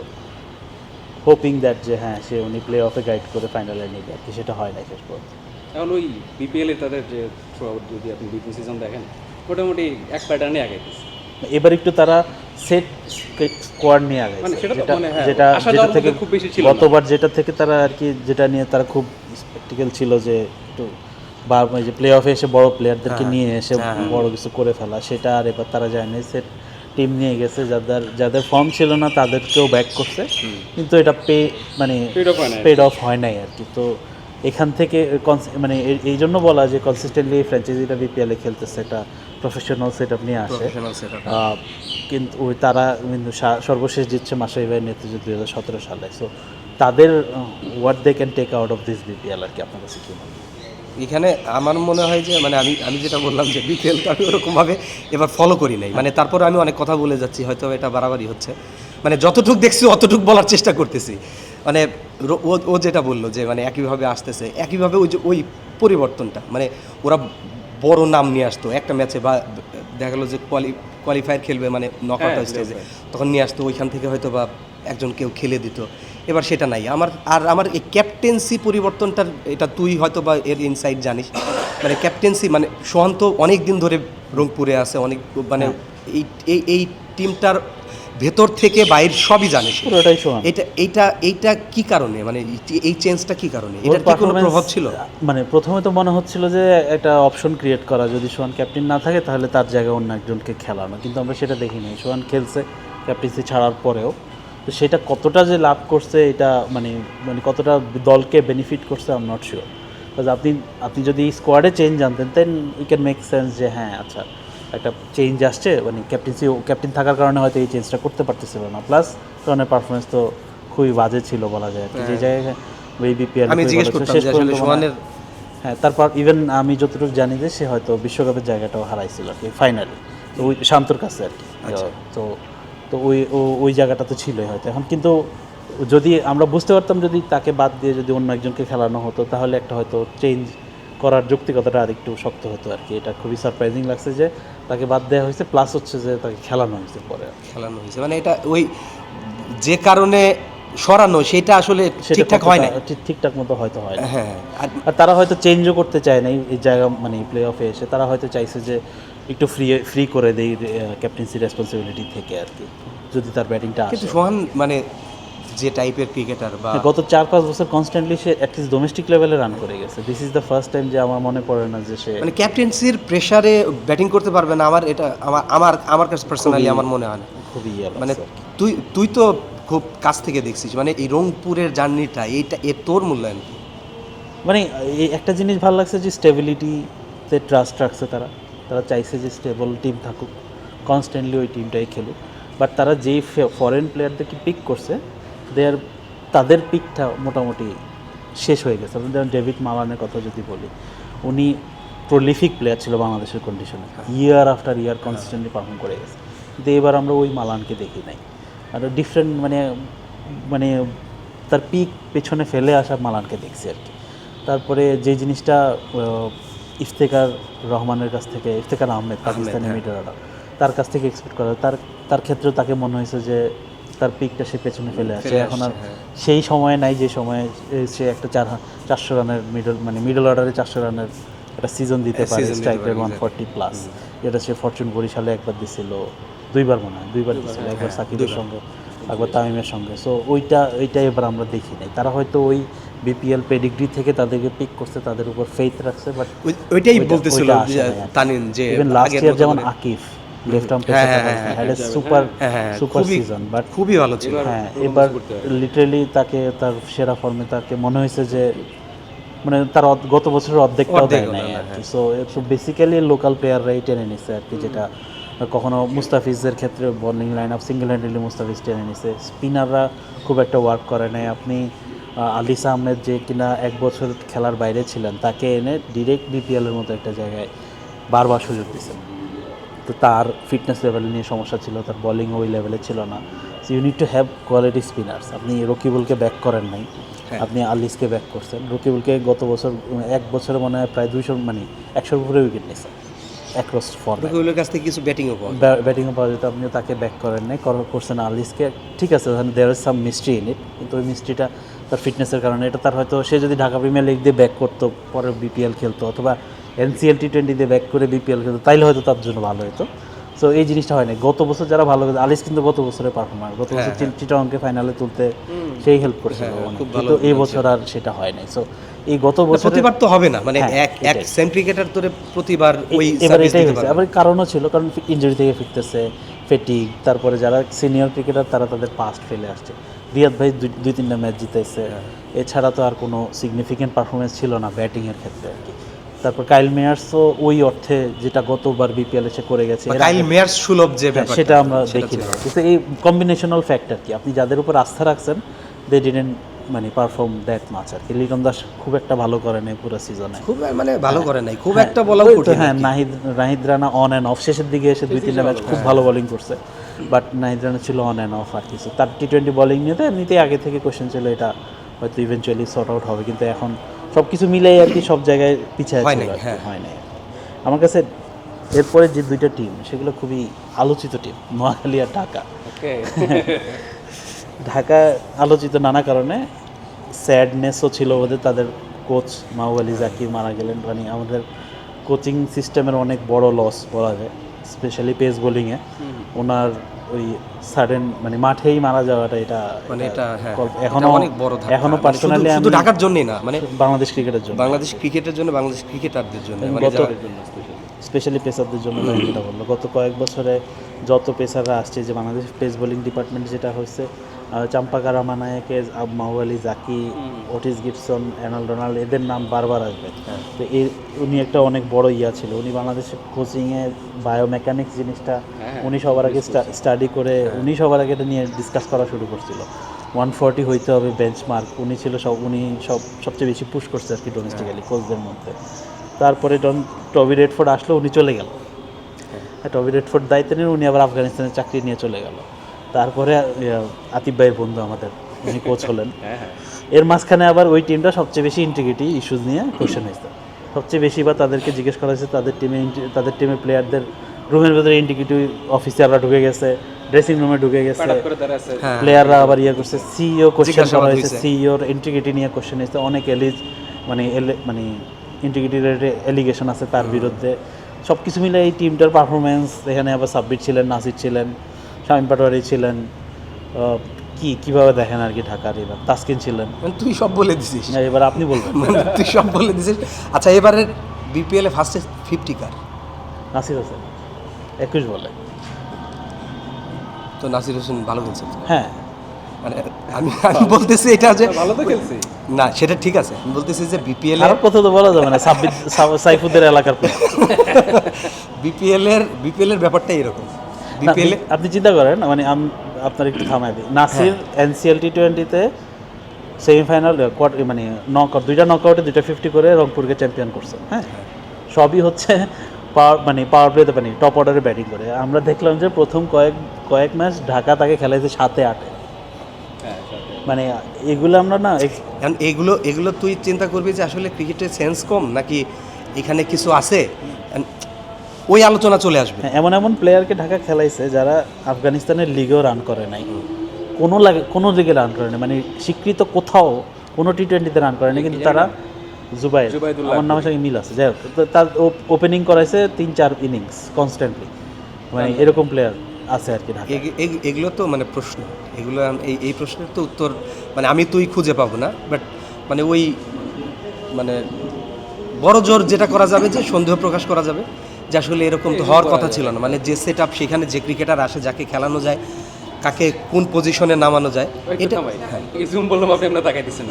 [SPEAKER 2] হোপিং দ্যাট যে হ্যাঁ সে উনি প্লে অফে গাইড করে ফাইনালে নিয়ে আর কি। সেটা হয় না শেষ পর্যন্ত।
[SPEAKER 3] এখন ওই বিপিএল এ তাদের যে থ্রু আউট যদি আপনি বিপিএল সিজন দেখেন, মোটামুটি এক প্যাটার্নে আগাইতেছে।
[SPEAKER 2] এবার একটু তারা সেট স্কোয়াড নিয়ে আগে, যেটা থেকে
[SPEAKER 3] খুব বেশি ছিল
[SPEAKER 2] গতবার, যেটা থেকে তারা আর কি, যেটা নিয়ে তারা খুব স্পেকটিক্যাল ছিল যে একটু বা যে প্লে অফে এসে বড় প্লেয়ারদেরকে নিয়ে এসে বড় কিছু করে ফেলা, সেটা আর এবার তারা যায়নি। সেট টিম নিয়ে গেছে, যাদের ফর্ম ছিল না তাদেরকেও ব্যাক করছে, কিন্তু এটা পেড অফ হয় নাই আর কি। তো এখান থেকে মানে এই জন্য বলা যে কনসিস্টেন্টলি ফ্র্যাঞ্চাইজিটা বিপিএলে খেলতেছে, এটা প্রফেশনাল সেট আপ নিয়ে আসে। কিন্তু তারা কিন্তু সর্বশেষ জিতছে মাসাই ভাইয়ের নেতৃত্বে 2017 সালে। সো তাদের what they can take out of this BPL আর কি, আপনার কাছে কী মনে হয়?
[SPEAKER 1] এখানে আমার মনে হয় যে মানে আমি যেটা বললাম যে বিপিএলটা আমি ওরকমভাবে এবার ফলো করি নাই, মানে তারপরে আমি অনেক কথা বলে যাচ্ছি, হয়তো এটা বাড়াবাড়ি হচ্ছে, মানে যতটুক দেখছি অতটুক বলার চেষ্টা করতেছি। মানে ও যেটা বললো যে মানে একইভাবে আসতেছে, একইভাবে ওই যে ওই পরিবর্তনটা, মানে ওরা বড় নাম নিয়ে আসতো একটা ম্যাচে, বা দেখা গেলো যে কোয়ালিফায়ার খেলবে মানে নকআউট স্টেজে, তখন নিয়ে আসতো ওইখান থেকে হয়তো বা একজন কেউ খেলে দিত। এবার সেটা নাই আমার এই ক্যাপ্টেন্সি পরিবর্তনটার, এটা তুই হয়তো বা এর ইনসাইট জানিস, মানে ক্যাপ্টেন্সি মানে সোহান তো অনেক দিন ধরে রংপুরে আছে, অনেক মানে এই টিমটার ভেতর থেকে বাইর সবই জানে সে।
[SPEAKER 2] পুরোটাই সোহান।
[SPEAKER 1] এইটা কি কারণে, মানে এই চেঞ্জটা কি কারণে, এটার কি কোনো প্রভাব ছিল?
[SPEAKER 2] মানে প্রথমে তো মনে হচ্ছিল যে একটা অপশন ক্রিয়েট করা, যদি সোহান ক্যাপ্টেন না থাকে তাহলে তার জায়গায় অন্য একজনকে খেলানো, কিন্তু আমরা সেটা দেখিনি। সোহান খেলছে ক্যাপ্টেন্সি ছাড়ার পরেও, তো সেটা কতটা যে লাভ করছে এটা মানে কতটা দলকে বেনিফিট করছে I am not sure. Because আপনি যদি স্কোয়াডে চেঞ্জ আনতেন then you can make sense যে হ্যাঁ আচ্ছা একটা চেঞ্জ আসছে, মানে ক্যাপ্টেন থাকার কারণে হয়তো এই চেঞ্জটা করতে পারতেছিল না। প্লাস সোহানের পারফরমেন্স তো খুবই বাজে ছিল বলা যায়, যে জায়গায় ওই বিপিএল
[SPEAKER 1] আমি জিজ্ঞেস করতাম যে আসলে সোহানের,
[SPEAKER 2] হ্যাঁ তারপর ইভেন আমি যতটুকু জানি যে সে হয়তো বিশ্বকাপের জায়গাটাও হারাইছিল আর কি ফাইনালি, তো ওই শান্তর কাছে আর কি। তো ওই জায়গাটা তো ছিলই হয়তো এখন, কিন্তু যদি আমরা বুঝতে পারতাম যদি তাকে বাদ দিয়ে যদি অন্য একজনকে খেলানো হতো তাহলে একটা হয়তো চেঞ্জ করার যৌক্তিকতাটা আরেকটু শক্ত হতো আর কি। এটা খুবই সারপ্রাইজিং লাগছে যে তাকে বাদ দেওয়া হয়েছে, প্লাস হচ্ছে যে তাকে খেলানো হয়েছে পরে,
[SPEAKER 1] মানে এটা ওই যে কারণে সরানো সেটা আসলে ঠিকঠাক হয় না,
[SPEAKER 2] ঠিকঠাক মতো হয়তো হয় না।
[SPEAKER 1] হ্যাঁ,
[SPEAKER 2] আর তারা হয়তো চেঞ্জও করতে চায় না এই জায়গা, মানে প্লে অফে এসে তারা হয়তো চাইছে যে একটু ফ্রি করে দেই ক্যাপ্টেন্সি রেসপন্সিবিলিটি থেকে আর কি, যদি তার ব্যাটিংটা আসে।
[SPEAKER 1] কিন্তু সোহান মানে যে টাইপের ক্রিকেটার বা
[SPEAKER 2] গত 4-5 বছর কনস্ট্যান্টলি সে অ্যাটলিস্ট ডোমেস্টিক লেভেলে রান করে গেছে। This is the first time যে আমার মনে পড়ে না যে সে
[SPEAKER 1] মানে ক্যাপ্টেন্সির প্রেসারে ব্যাটিং করতে পারবে না। আমার কাছে পার্সোনালি আমার মনে হয় না,
[SPEAKER 2] খুবই
[SPEAKER 1] মানে তুই তো খুব কাছ থেকে দেখছিস, মানে এই রংপুরের জার্নিটা তোর মূল্যায়ন কি?
[SPEAKER 2] মানে এই একটা জিনিস ভালো লাগছে যে স্টেবিলিটিতে ট্রাস্ট রাখছে তারা চাইছে যে স্টেবল টিম থাকুক, কনস্ট্যান্টলি ওই টিমটাই খেলুক। বাট তারা যেই ফরেন প্লেয়ারদেরকে পিক করছে তাদের পিকটা মোটামুটি শেষ হয়ে গেছে। যেমন ডেভিড মালানের কথা যদি বলি, উনি প্রলিফিক প্লেয়ার ছিল বাংলাদেশের কন্ডিশনে, ইয়ার আফটার ইয়ার কনসিস্টেন্টলি পারফর্ম করে গেছে, কিন্তু এবার আমরা ওই মালানকে দেখি নাই। আর ডিফারেন্ট মানে তার পিক পেছনে ফেলে আসা মালানকে দেখছি আর কি। তারপরে যে জিনিসটা ইফতেখার রহমানের কাছ থেকে, ইফতেখার আহমেদ পাকিস্তানি মিডল অর্ডার, তার কাছ থেকে এক্সপেক্ট করা, তার ক্ষেত্রেও তাকে মনে হয়েছে যে তার পিকটা সে পেছনে ফেলে আসে। এখন আর সেই সময় নাই যে সময়ে সে একটা 400 রানের মিডল অর্ডারে 400 রানের একটা সিজন দিতে পারে, স্ট্রাইক রেট 140+, যেটা সে ফরচুন বরিশালে একবার দিছিল, দুইবার দিছিল, একবার সাকিবের সঙ্গে, একবার তামিমের সঙ্গে। সো ওইটা এবার আমরা দেখি নাই। তারা হয়তো ওই বিপিএল পেডিগ্রি থেকে তাদেরকে পিক করছে, তাদের উপর ফেথ রাখছে, বাট
[SPEAKER 1] ওইটাই বলতেছিল তানিন যে
[SPEAKER 2] ইভেন লাস্ট ইয়ার যেমন Akif left arm pacer had a super season, but
[SPEAKER 1] খুবই ভালো ছিল।
[SPEAKER 2] হ্যাঁ, এবার লিটারালি তাকে তার সেরা ফর্মে তাকে মনে হয়েছে যে মানে তার গত বছরের অর্ধেকটাও দেয় নাই আর কি। সো বেসিক্যালি লোকাল প্লেয়াররাই টেনে নিছে আর কি, যেটা কখনো মুস্তাফিজের ক্ষেত্রে bowling line up single handedly Mustafiz টেনে নিছে, স্পিনাররা খুব একটা ওয়ার্ক করে নাই। আপনি আলিসা আহমেদ যে কিনা 1 বছর খেলার বাইরে ছিলেন, তাকে এনে ডিরেক্ট বিপিএলের মতো একটা জায়গায় বারবার সুযোগ দিচ্ছেন, তো তার ফিটনেস লেভেল নিয়ে সমস্যা ছিল, তার বোলিং ওই লেভেলে ছিল না। So you need to have quality spinners. আপনি রকিবুলকে ব্যাক করেন নাই, আপনি আলিসকে ব্যাক করছেন। রকিবুলকে গত বছর 1 বছরে মনে হয় প্রায় 100-র উপরে উইকেট নিয়েছেন অ্যাক্রস ফর্মে,
[SPEAKER 1] রকিবুলের কাছ থেকে কিছু ব্যাটিংও
[SPEAKER 2] পাওয়া যেত, আপনিও তাকে ব্যাক করেন নাই, করছেন আলিসকে। ঠিক আছে, there is some mystery in it, কিন্তু ওই মিস্ট্রিটা তার ফিটনেসের কারণে। এটা তার হয়তো সে যদি ঢাকা প্রিমিয়ার লিগ দিয়ে ব্যাক করতো, পরে বিপিএল খেলতো, অথবা NCL T20 দিয়ে ব্যাক করে বিপিএল খেলতো, তাইলে হয়তো তার জন্য ভালো হতো। সো এই জিনিসটা হয় না। গত বছর যারা ভালো করেছে, আলিস কিন্তু গত বছরের পারফরম্যান্স, গত বছর চিটাগংকে ফাইনালে তুলতে সেই হেল্প করেছিল, কিন্তু এই বছর আর সেটা হয় নাই। সো এই গত বছর
[SPEAKER 1] প্রতিবার তো হবে না, মানে এক সেম ক্রিকেটার তোরে প্রতিবার ওই
[SPEAKER 2] এবার এটাই হয়েছে। আবার কারণও ছিল, কারণ ইনজুরি থেকে ফিরতেছে, ফেটিগ, তারপরে যারা সিনিয়র ক্রিকেটার তারা তাদের পাস্ট ফেলে আসছে। রিয়াদ ভাই 2-3টা ম্যাচ জিতাইছে, এছাড়া তো আর কোনো সিগনিফিকেন্ট পারফরমেন্স ছিল না ব্যাটিংয়ের ক্ষেত্রে আর কি। তারপর কাইল মেয়ার্সও ওই অর্থে যেটা গতবার বিপিএল এসে করে গেছে,
[SPEAKER 1] কাইল মেয়ার্স সুলভ যে ব্যাপারটা
[SPEAKER 2] সেটা আমরা দেখি না। কিন্তু এই কম্বিনেশনাল ফ্যাক্টর কি, আপনি যাদের উপর আস্থা রাখছেন দে ডিডন্ট মানে পারফর্ম দ্যাট মাচ আর কি। লিটন দাস খুব একটা ভালো করে নাই পুরো সিজনে,
[SPEAKER 1] খুব মানে ভালো করে নাই, খুব একটা বলাও
[SPEAKER 2] ওই তো
[SPEAKER 1] কঠিন।
[SPEAKER 2] হ্যাঁ, Nahid Rana on and of, শেষের দিকে এসে 2-3টা ম্যাচ খুব ভালো বোলিং করছে, বাট নাহিদ রানা ছিল অন অ্যান্ড অফ আর কিছু। তার টি-20 বোলিং নিয়ে তো এমনিতেই আগে থেকে কোশ্চেন ছিল এটা হয়তো ইভেনচুয়ালি সর্ট আউট হবে, কিন্তু এখন সব কিছু মিলাই আর কি সব জায়গায় পিছিয়ে
[SPEAKER 1] হয়
[SPEAKER 2] ছিল
[SPEAKER 1] নাই,
[SPEAKER 2] আর কি,
[SPEAKER 1] হ্যাঁ।
[SPEAKER 2] হয় নাই। আমার কাছে এরপরে যে দুইটা টিম সেগুলো খুবই আলোচিত টিম, নোয়াখালী আর ঢাকা।
[SPEAKER 3] ওকে
[SPEAKER 2] ঢাকা আলোচিত নানা কারণে, স্যাডনেসও ছিল ওদের, তাদের কোচ মাহবুব আলী জাকির মারা গেলেন, মানে আমাদের কোচিং সিস্টেমের অনেক বড় লস বলা যায়, স্পেশালি পেস বোলিংয়ে ওনার ওই সাডেন মানে মাঠেই মারা যাওয়াটা, এটা
[SPEAKER 1] মানে এটা হ্যাঁ,
[SPEAKER 2] এখনো
[SPEAKER 1] এটা অনেক বড় ধাক্কা।
[SPEAKER 2] এখনো
[SPEAKER 1] মানে
[SPEAKER 2] পার্সোনালি
[SPEAKER 1] শুধু ঢাকার জন্যই না, মানে
[SPEAKER 2] বাংলাদেশ ক্রিকেটের জন্য,
[SPEAKER 1] বাংলাদেশ ক্রিকেটের জন্য, বাংলাদেশ ক্রিকেটারদের জন্য, মানে
[SPEAKER 2] গত
[SPEAKER 1] যারা-
[SPEAKER 2] স্পেশালি পেসারদের জন্য ভাই যেটা বললো, গত কয়েক বছরে যত পেসাররা আসছে, যে বাংলাদেশ পেস বোলিং ডিপার্টমেন্ট যেটা হয়েছে, Champaka Ramanayake, Mahbub Ali Zaki, Otis Gibson, Ronald, এদের নাম বারবার আসবে। তো উনি একটা অনেক বড় ইয়া ছিল, উনি বাংলাদেশের কোচিংয়ে বায়োমেকানিক্স জিনিসটা উনি সবার আগে স্টাডি করে, উনি সবার আগে এটা নিয়ে ডিসকাস করা শুরু করছিল। 140 হইতে হবে বেঞ্চমার্ক, উনি ছিল উনি সবচেয়ে বেশি পুশ করছে আর কি ডোমেস্টিক্যালি কোচদের মধ্যে। তারপরে টবি রেডফোর্ড আসলো, উনি চলে গেল, টবি রেডফোর্ড দায়িত্ব নিয়ে উনি আবার আফগানিস্তানের চাকরি নিয়ে চলে গেল। তারপরে আতিফ ভাইয়ের বন্ধু আমাদের, উনি কোচ হলেন। এর মাঝখানে আবার ওই টিমটা সবচেয়ে বেশি ইন্টিগ্রিটি ইস্যুজ নিয়ে কোশ্চেন হয়েছে, সবচেয়ে বেশি বা তাদেরকে জিজ্ঞেস করা হয়েছে, তাদের টিমের প্লেয়ারদের রুমের ভেতরে ইন্টিগ্রিটি অফিসাররা ঢুকে গেছে, ড্রেসিং রুমে ঢুকে গেছে, প্লেয়াররা আবার ইয়ে করছে, সিইও কোশ্চেন করা হয়েছে, সিইওর ইন্টিগ্রিটি নিয়ে কোশ্চেন হয়েছে, অনেক মানে ইন্টিগ্রিটি এলিগেশন আছে তার বিরুদ্ধে। সব কিছু মিলে এই টিমটার পারফরমেন্স, এখানে আবার সাব্বির ছিলেন, নাসির ছিলেন, শামীম পাটোয়ারি ছিলেন, কীভাবে দেখেন আর কি ঢাকার এবার তাসকিন ছিলেন।
[SPEAKER 1] মানে তুই সব বলে দিছিস,
[SPEAKER 2] এবার আপনি বলবেন।
[SPEAKER 1] মানে তুই সব বলে দিছিস। আচ্ছা, এবারের বিপিএল এ ফার্স্টে 50 কার?
[SPEAKER 2] নাসির হোসেন 21 বলে।
[SPEAKER 1] তো নাসির হোসেন ভালো খেলছেন,
[SPEAKER 2] হ্যাঁ,
[SPEAKER 1] মানে আমি বলতেছি এটা যে
[SPEAKER 3] ভালো তো খেলছে
[SPEAKER 1] না, সেটা ঠিক আছে, আমি বলতেছি যে বিপিএল
[SPEAKER 2] খারাপ কথা তো বলা যাবে না, সাইফুদ্দের এলাকার প্লেয়ার।
[SPEAKER 1] বিপিএল এর ব্যাপারটাই এরকম। বিপিএল
[SPEAKER 2] আপনি চিন্তা করেন, মানে আপনার একটু থামাই দিই, নাসির এনসিএল টি20-তে সেমিফাইনাল মানে দুইটা নকআউটে 2টা 50 করে রংপুরকে চ্যাম্পিয়ন করছে। হ্যাঁ, সবই হচ্ছে পাওয়ার প্লেতে, মানে টপ অর্ডারে ব্যাটিং করে। আমরা দেখলাম যে প্রথম কয়েক ম্যাচ ঢাকা তাকে খেলাইছে 7-8, মানে এগুলো আমরা না
[SPEAKER 1] এখন এগুলো তুই চিন্তা করবি যে আসলে ক্রিকেটের সেন্স কম নাকি এখানে কিছু আছে, ওই আলোচনা চলে আসবে।
[SPEAKER 2] এমন প্লেয়ারকে ঢাকা খেলাইছে যারা আফগানিস্তানের লিগেও রান করে নাই, কোনো লিগে রান করে নাই, মানে স্বীকৃত কোথাও কোনো টি20-তে রান করে নাই, কিন্তু তারা জুবাইদুল্লাহ, আমার নামের সঙ্গে মিল আছে, যাই হোক, তো তার ওপেনিং করাইছে 3-4 ইনিংস কনস্ট্যান্টলি, মানে এরকম প্লেয়ার আছে আর কি ঢাকা।
[SPEAKER 1] এগুলো তো মানে প্রশ্ন, এগুলো এই প্রশ্নের তো উত্তর মানে আমি তুই খুঁজে পাবো না, বাট মানে ওই মানে বড় জোর যেটা করা যাবে, যে সন্দেহ প্রকাশ করা যাবে যে আসলে এরকম তো হওয়ার কথা ছিল না, মানে যে সেট আপ, সেখানে যে ক্রিকেটার আসে, যাকে খেলানো যায়, কাকে কোন পজিশনে নামানো যায়, এটা
[SPEAKER 3] জুম বললাম, আপনি আপনার তাকাই দিচ্ছেন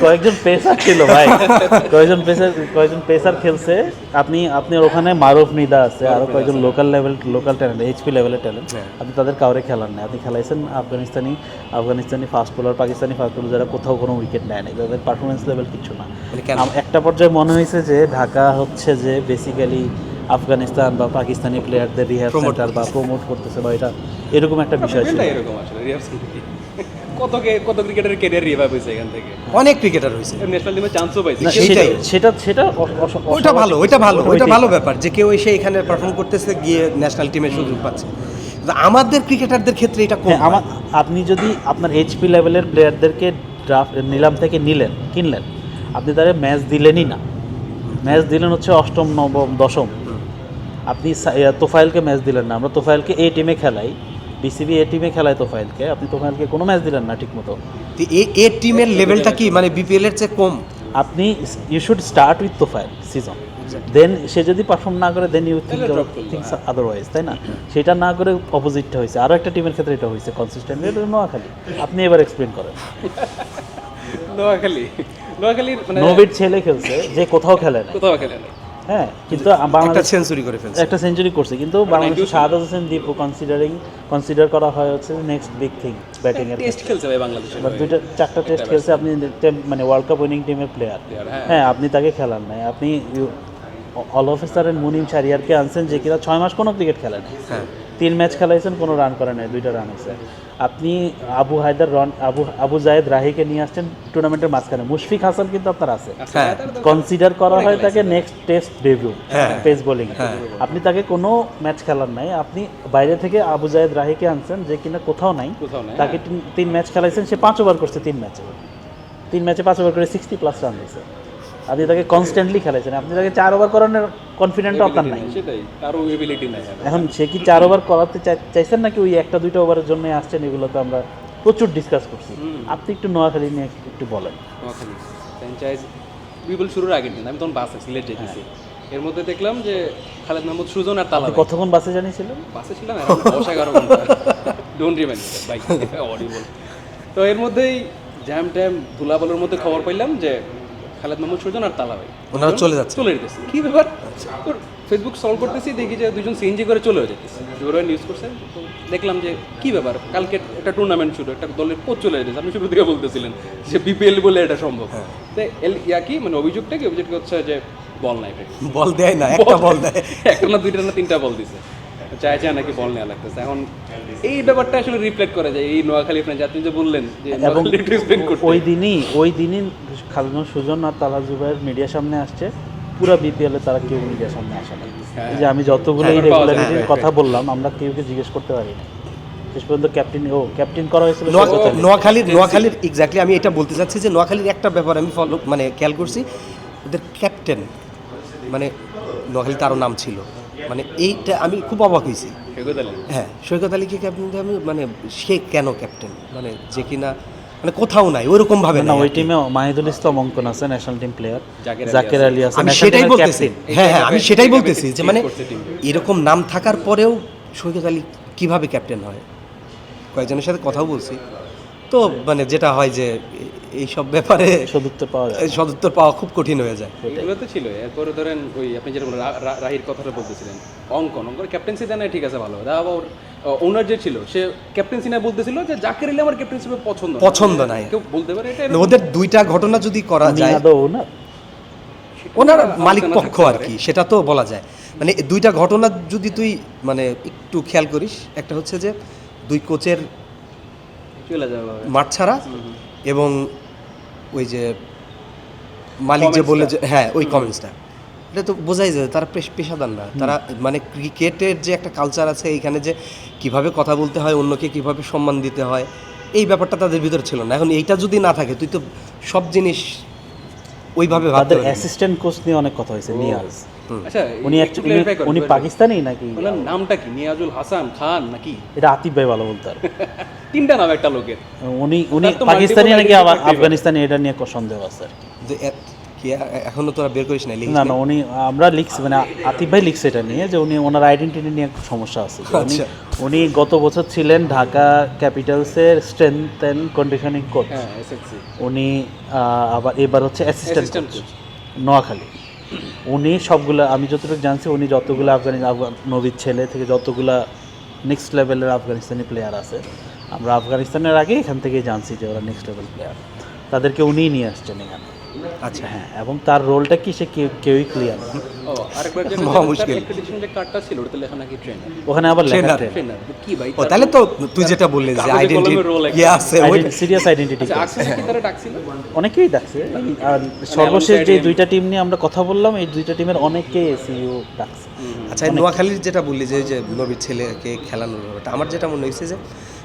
[SPEAKER 2] কয়েকজন পেসার ছিল ভাই, কয়েকজন পেসার খেলছে। আপনি ওখানে মারুফ নিদা আছে, আরো কয়েকজন লোকাল ট্যালেন্ট, এইচপি লেভেলের ট্যালেন্ট, আপনি তাদের কাউরে খেলার নেই। আপনি খেলাইছেন আফগানিস্তানি ফাস্ট বোলার, পাকিস্তানি ফাস্ট বোলার, যারা কোথাও কোনো উইকেট নেয় নাই, তাদের পারফরমেন্স লেভেল কিছু না। একটা পর্যায়ে মনে হয়েছে যে ঢাকা হচ্ছে যে বেসিক্যালি আফগানিস্তান বা পাকিস্তানি প্লেয়ারদের রিহ্যাব সেন্টার বা প্রমোট করতেছে, বা এটা এরকম একটা বিষয় ছিল।
[SPEAKER 3] এরকম আসলে কত ক্রিকেটারের ক্যারিয়ার রিভাইভ হয়েছে এখান থেকে,
[SPEAKER 1] অনেক ক্রিকেটার হয়েছে,
[SPEAKER 3] ন্যাশনাল টিমে চান্সও পাইছে।
[SPEAKER 2] সেটা
[SPEAKER 1] ওইটা ভালো ব্যাপার যে কেউ এসে এখানে পারফর্ম করতেছে, গিয়ে ন্যাশনাল টিমে সুযোগ পাচ্ছে। আমাদের ক্রিকেটারদের ক্ষেত্রে এটা কম।
[SPEAKER 2] আপনি যদি আপনার এইচপি লেভেলের প্লেয়ারদেরকে নিলাম থেকে কিনলেন, আপনি তাদের ম্যাচ দিলেনই না, ম্যাচ দিলেন হচ্ছে 8ম, 9ম, 10ম, আপনি তোফায়েলকে ম্যাচ দিলেন না। আমরা তোফায়েলকে এই টিমে খেলাই, বিসিবি এ টিমে খেলায় তোফায়েলকে, আপনি তোফায়েলকে কোনো ম্যাচ দিলেন না ঠিক মতো।
[SPEAKER 1] এ টিমের লেভেলটা কি মানে বিপিএল এর চেয়ে কম?
[SPEAKER 2] আপনি you should start with Tofail season, then সে যদি পারফর্ম না করে দেন ইউ থিংস আদারওয়াইজ, তাই না? সেটা না করে অপোজিটটা হয়েছে। আরও একটা টিমের ক্ষেত্রে এটা হয়েছে কনসিস্টেন্ট, এটা নোয়াখালী। আপনি এবার এক্সপ্লেন করেন।
[SPEAKER 3] নোয়াখালীর মানে
[SPEAKER 2] নোভিড ছেলে খেলছে যে কোথাও খেলে না, হ্যাঁ, কিন্তু
[SPEAKER 1] একটা
[SPEAKER 2] বাংলাদেশ
[SPEAKER 1] সেঞ্চুরি করে ফেলছে।
[SPEAKER 2] একটা সেঞ্চুরি করছে, কিন্তু বাংলাদেশের শাহাদাত হোসেন দীপু কনসিডার করা হয় হচ্ছে নেক্সট বিগ থিং ব্যাটিং এর।
[SPEAKER 3] টেস্ট খেলছে ভাই বাংলাদেশে
[SPEAKER 2] এবার দুইটা চারটা টেস্ট খেলছে, আপনি মানে ওয়ার্ল্ড কাপ উইনিং টিমের প্লেয়ার। হ্যাঁ, আপনি তাকে খেলান নাই, আপনি all of a sudden Munim শারিয়ারকে আনছেন যে কিনা 6 মাস কোনো ক্রিকেট খেলে নাই, 3 ম্যাচ খেলাইছেন, কোনো রান করে নাই, 2টা রান হয়েছে। আপনি আবু জায়েদ রাহিকে নিয়ে আসছেন টুর্নামেন্টের মাঝখানে, মুশফিক হাসান কিন্তু আপনার আছে, কনসিডার করা হয় তাকে next test debut pace bowling. আপনি তাকে কোনো ম্যাচ খেলার নাই, আপনি বাইরে থেকে আবু জায়েদ রাহিকে আনছেন যে কিনা কোথাও নাই, তাকে 3 ম্যাচ খেলাইছেন, সে 5 ওভার করছে 3 ম্যাচে 5 ওভার করে 60+ রান দিয়েছে। আপনি তাকে কনস্ট্যান্টলি খেলাইছেন, আপনি তাকে 4 ওভার করানোর কনফিডেন্টও আপনার নাই।
[SPEAKER 3] সেটাই, তারও এবিলিটি নাই।
[SPEAKER 2] এখন সে কি 4 ওভার করাতে চাইছেন নাকি ওই 1-2টা ওভারের জন্য আসছেন, এগুলো তো আমরা প্রচুর ডিসকাস করছি। আপনি একটু নোয়াখালী নিয়ে একটু বলেন।
[SPEAKER 3] নোয়াখালী ফ্র্যাঞ্চাইজ বিপুল শুরুর আগে দিন আমি তখন বাসে সিলেট যেতেছি, এর মধ্যে দেখলাম যে খালেদ মাহমুদ সুজন আর তালা
[SPEAKER 2] কতক্ষণ বাসে জানিয়েছিলেন?
[SPEAKER 3] বাসে ছিলাম 10-11 ঘন্টা, ডোন্ট রিমেম্বার বাইক অডিবল। তো এর মধ্যেই জ্যাম ট্যাম ধুলাবালুর মধ্যে খবর পাইলাম যে খালেদ মাহমুদ সুজন আর তালা ভাই
[SPEAKER 1] ওনারা চলে
[SPEAKER 3] যেতেছে। কি ব্যাপার? তোর ফেসবুক সলভ করতেছি, দেখি যে দুজন সিএনজি করে চলে যেতেছে, জোরে নিউজ করছেন। তো দেখলাম যে কি ব্যাপার, কালকে একটা টুর্নামেন্ট শুরু, একটা দলের কোচ চলে যেতেছে। আপনি শুরু থেকে বলতেছিলেন যে বিপিএল বলে এটা সম্ভব। তো কি মানে অভিযোগটা হচ্ছে যে বল নাই ভাই,
[SPEAKER 1] বল দেয় না, একটা বল দেয়,
[SPEAKER 3] একটা না 2টা না 3টা বল দিছে, চায় নাকি বল নেওয়া লাগতেছে। এখন এই ব্যাপারটা আসলে রিফ্লেক্ট করে যায় এই নোয়াখালী ফ্রেঞ্চ, আপনি যে বললেন যে
[SPEAKER 2] এবং ওই দিনই খালেদ মাহমুদ সুজন আর তালা জুবাইর মিডিয়ার সামনে আসছে, পুরো বিপিএলে তারা কেউ মিডিয়ার সামনে আসে না। এই যে আমি যতগুলো ইরেগুলারিটির কথা বললাম, আমরা কেউকে জিজ্ঞেস করতে পারি না, শেষ পর্যন্ত ক্যাপ্টেন করা হয়েছিল
[SPEAKER 1] নোয়াখালীর এক্স্যাক্টলি। আমি এটা বলতে চাচ্ছি যে নোয়াখালীর একটা ব্যাপার আমি মানে খেয়াল করছি, ওদের ক্যাপ্টেন মানে নোয়াখালীতে আরও নাম ছিল, মানে এইটা আমি খুব অবাক হয়েছি। হ্যাঁ, সৈকত আলীকে ক্যাপ্টেন, আমি মানে সে কেন ক্যাপ্টেন, মানে যে কিনা মানে কোথাও নাই ওইরকম ভাবে
[SPEAKER 2] না। ওই টিমে মাহিদুল ইসলাম অঙ্কন আছে, national team player, Jaker Ali আছে,
[SPEAKER 1] আমি সেটাই বলতেছি। হ্যাঁ, আমি সেটাই বলতেছি যে মানে এরকম নাম থাকার পরেও সৈকত আলী কিভাবে ক্যাপ্টেন হয়। কয়েকজনের সাথে কথাও বলছি, তো মানে যেটা হয় যে এইসব ব্যাপারে সদুত্তর পাওয়া খুব কঠিন হয়ে যায়।
[SPEAKER 3] এগুলো তো ছিল। এরপরে ধরেন ওই আপনি যেটা রাহির কথাটা বলতেছিলেন, অঙ্কন ক্যাপ্টেন্সি দেয় না, ঠিক আছে ভালো। আবার ওনার যে ছিল সে ক্যাপ্টেন্সি না বলতেছিল যে জাকের আলী আমার ক্যাপ্টেন্সি পছন্দ
[SPEAKER 1] নাই,
[SPEAKER 3] কেউ বলতে পারে এটা।
[SPEAKER 1] ওদের 2টা ঘটনা যদি করা যায়, ওনার মালিক পক্ষ আর কি, সেটা তো বলা যায়। মানে 2টা ঘটনা যদি তুই মানে একটু খেয়াল করিস, একটা হচ্ছে যে 2 কোচের
[SPEAKER 3] চলে যাবে
[SPEAKER 1] মাঠ ছাড়া, এবং ওই যে মালিক যে বললে যে হ্যাঁ ওই কমেন্টসটা, এটা তো বোঝাই যায় তারা পেশাদার না। তারা মানে ক্রিকেটের যে একটা কালচার আছে এইখানে, যে কিভাবে কথা বলতে হয়, অন্যকে কিভাবে সম্মান দিতে হয়, এই ব্যাপারটা তাদের ভিতরে ছিল না। এখন এইটা যদি না থাকে, তুই তো সব জিনিস ওইভাবে ভাবতে পারবি।
[SPEAKER 2] অ্যাসিস্ট্যান্ট কোচ নিয়ে অনেক কথা হয়েছে, নিয়াজ।
[SPEAKER 3] আচ্ছা,
[SPEAKER 2] উনি পাকিস্তানি নাকি?
[SPEAKER 3] নামটা কি, নিয়াজুল হাসান খান নাকি?
[SPEAKER 2] এটা আতিফ ভাই ভালো বলতে পারে।
[SPEAKER 3] 3টা নাম একটা লোকের।
[SPEAKER 2] উনি পাকিস্তানি নাকি আফগানিস্তানি, এটা নিয়ে সন্দেহ আছে আর
[SPEAKER 1] কি। এখনো তোরা বের করিস না?
[SPEAKER 2] না, উনি আমরা লিখছি, মানে আতিফ ভাই লিখছে এটা নিয়ে যে উনি ওনার আইডেন্টিটি নিয়ে সমস্যা আছে। উনি গত বছর ছিলেন ঢাকা ক্যাপিটালসের স্ট্রেংথ অ্যান্ড কন্ডিশনিং কোচ, উনি আবার এবার হচ্ছে অ্যাসিস্ট্যান্ট কোচ নোয়াখালী। উনি সবগুলা, আমি যতটুকু জানছি, উনি যতগুলো নবীর ছেলে থেকে যতগুলা নেক্সট লেভেলের আফগানিস্তানি প্লেয়ার আছে, আমরা আফগানিস্তানের আগে এখান থেকেই জানছি যে ওরা নেক্সট লেভেল প্লেয়ার, তাদেরকে উনিই নিয়ে আসছেন এখানে।
[SPEAKER 1] আচ্ছা,
[SPEAKER 2] হ্যাঁ, এবং তার রোলটা কি সে কেউই ক্লিয়ার না। ওখানে আবার লেখা ট্রেনার।
[SPEAKER 3] কি ভাই,
[SPEAKER 1] তাহলে তো তুই যেটা বললি যে আইডেন্টিটি আছে,
[SPEAKER 2] সিরিয়াস আইডেন্টিটি, অনেকেই ডাকছে। আর সর্বশেষ যে 2টা টিম নিয়ে আমরা কথা বললাম, এই 2টা টিমের অনেকেই এসইউ ডাকছে।
[SPEAKER 1] আচ্ছা, নোয়াখালীর যেটা বললি যে নবীর ছেলেকে খেলানোর ব্যাপারটা, আমার যেটা মনে হয়েছে যে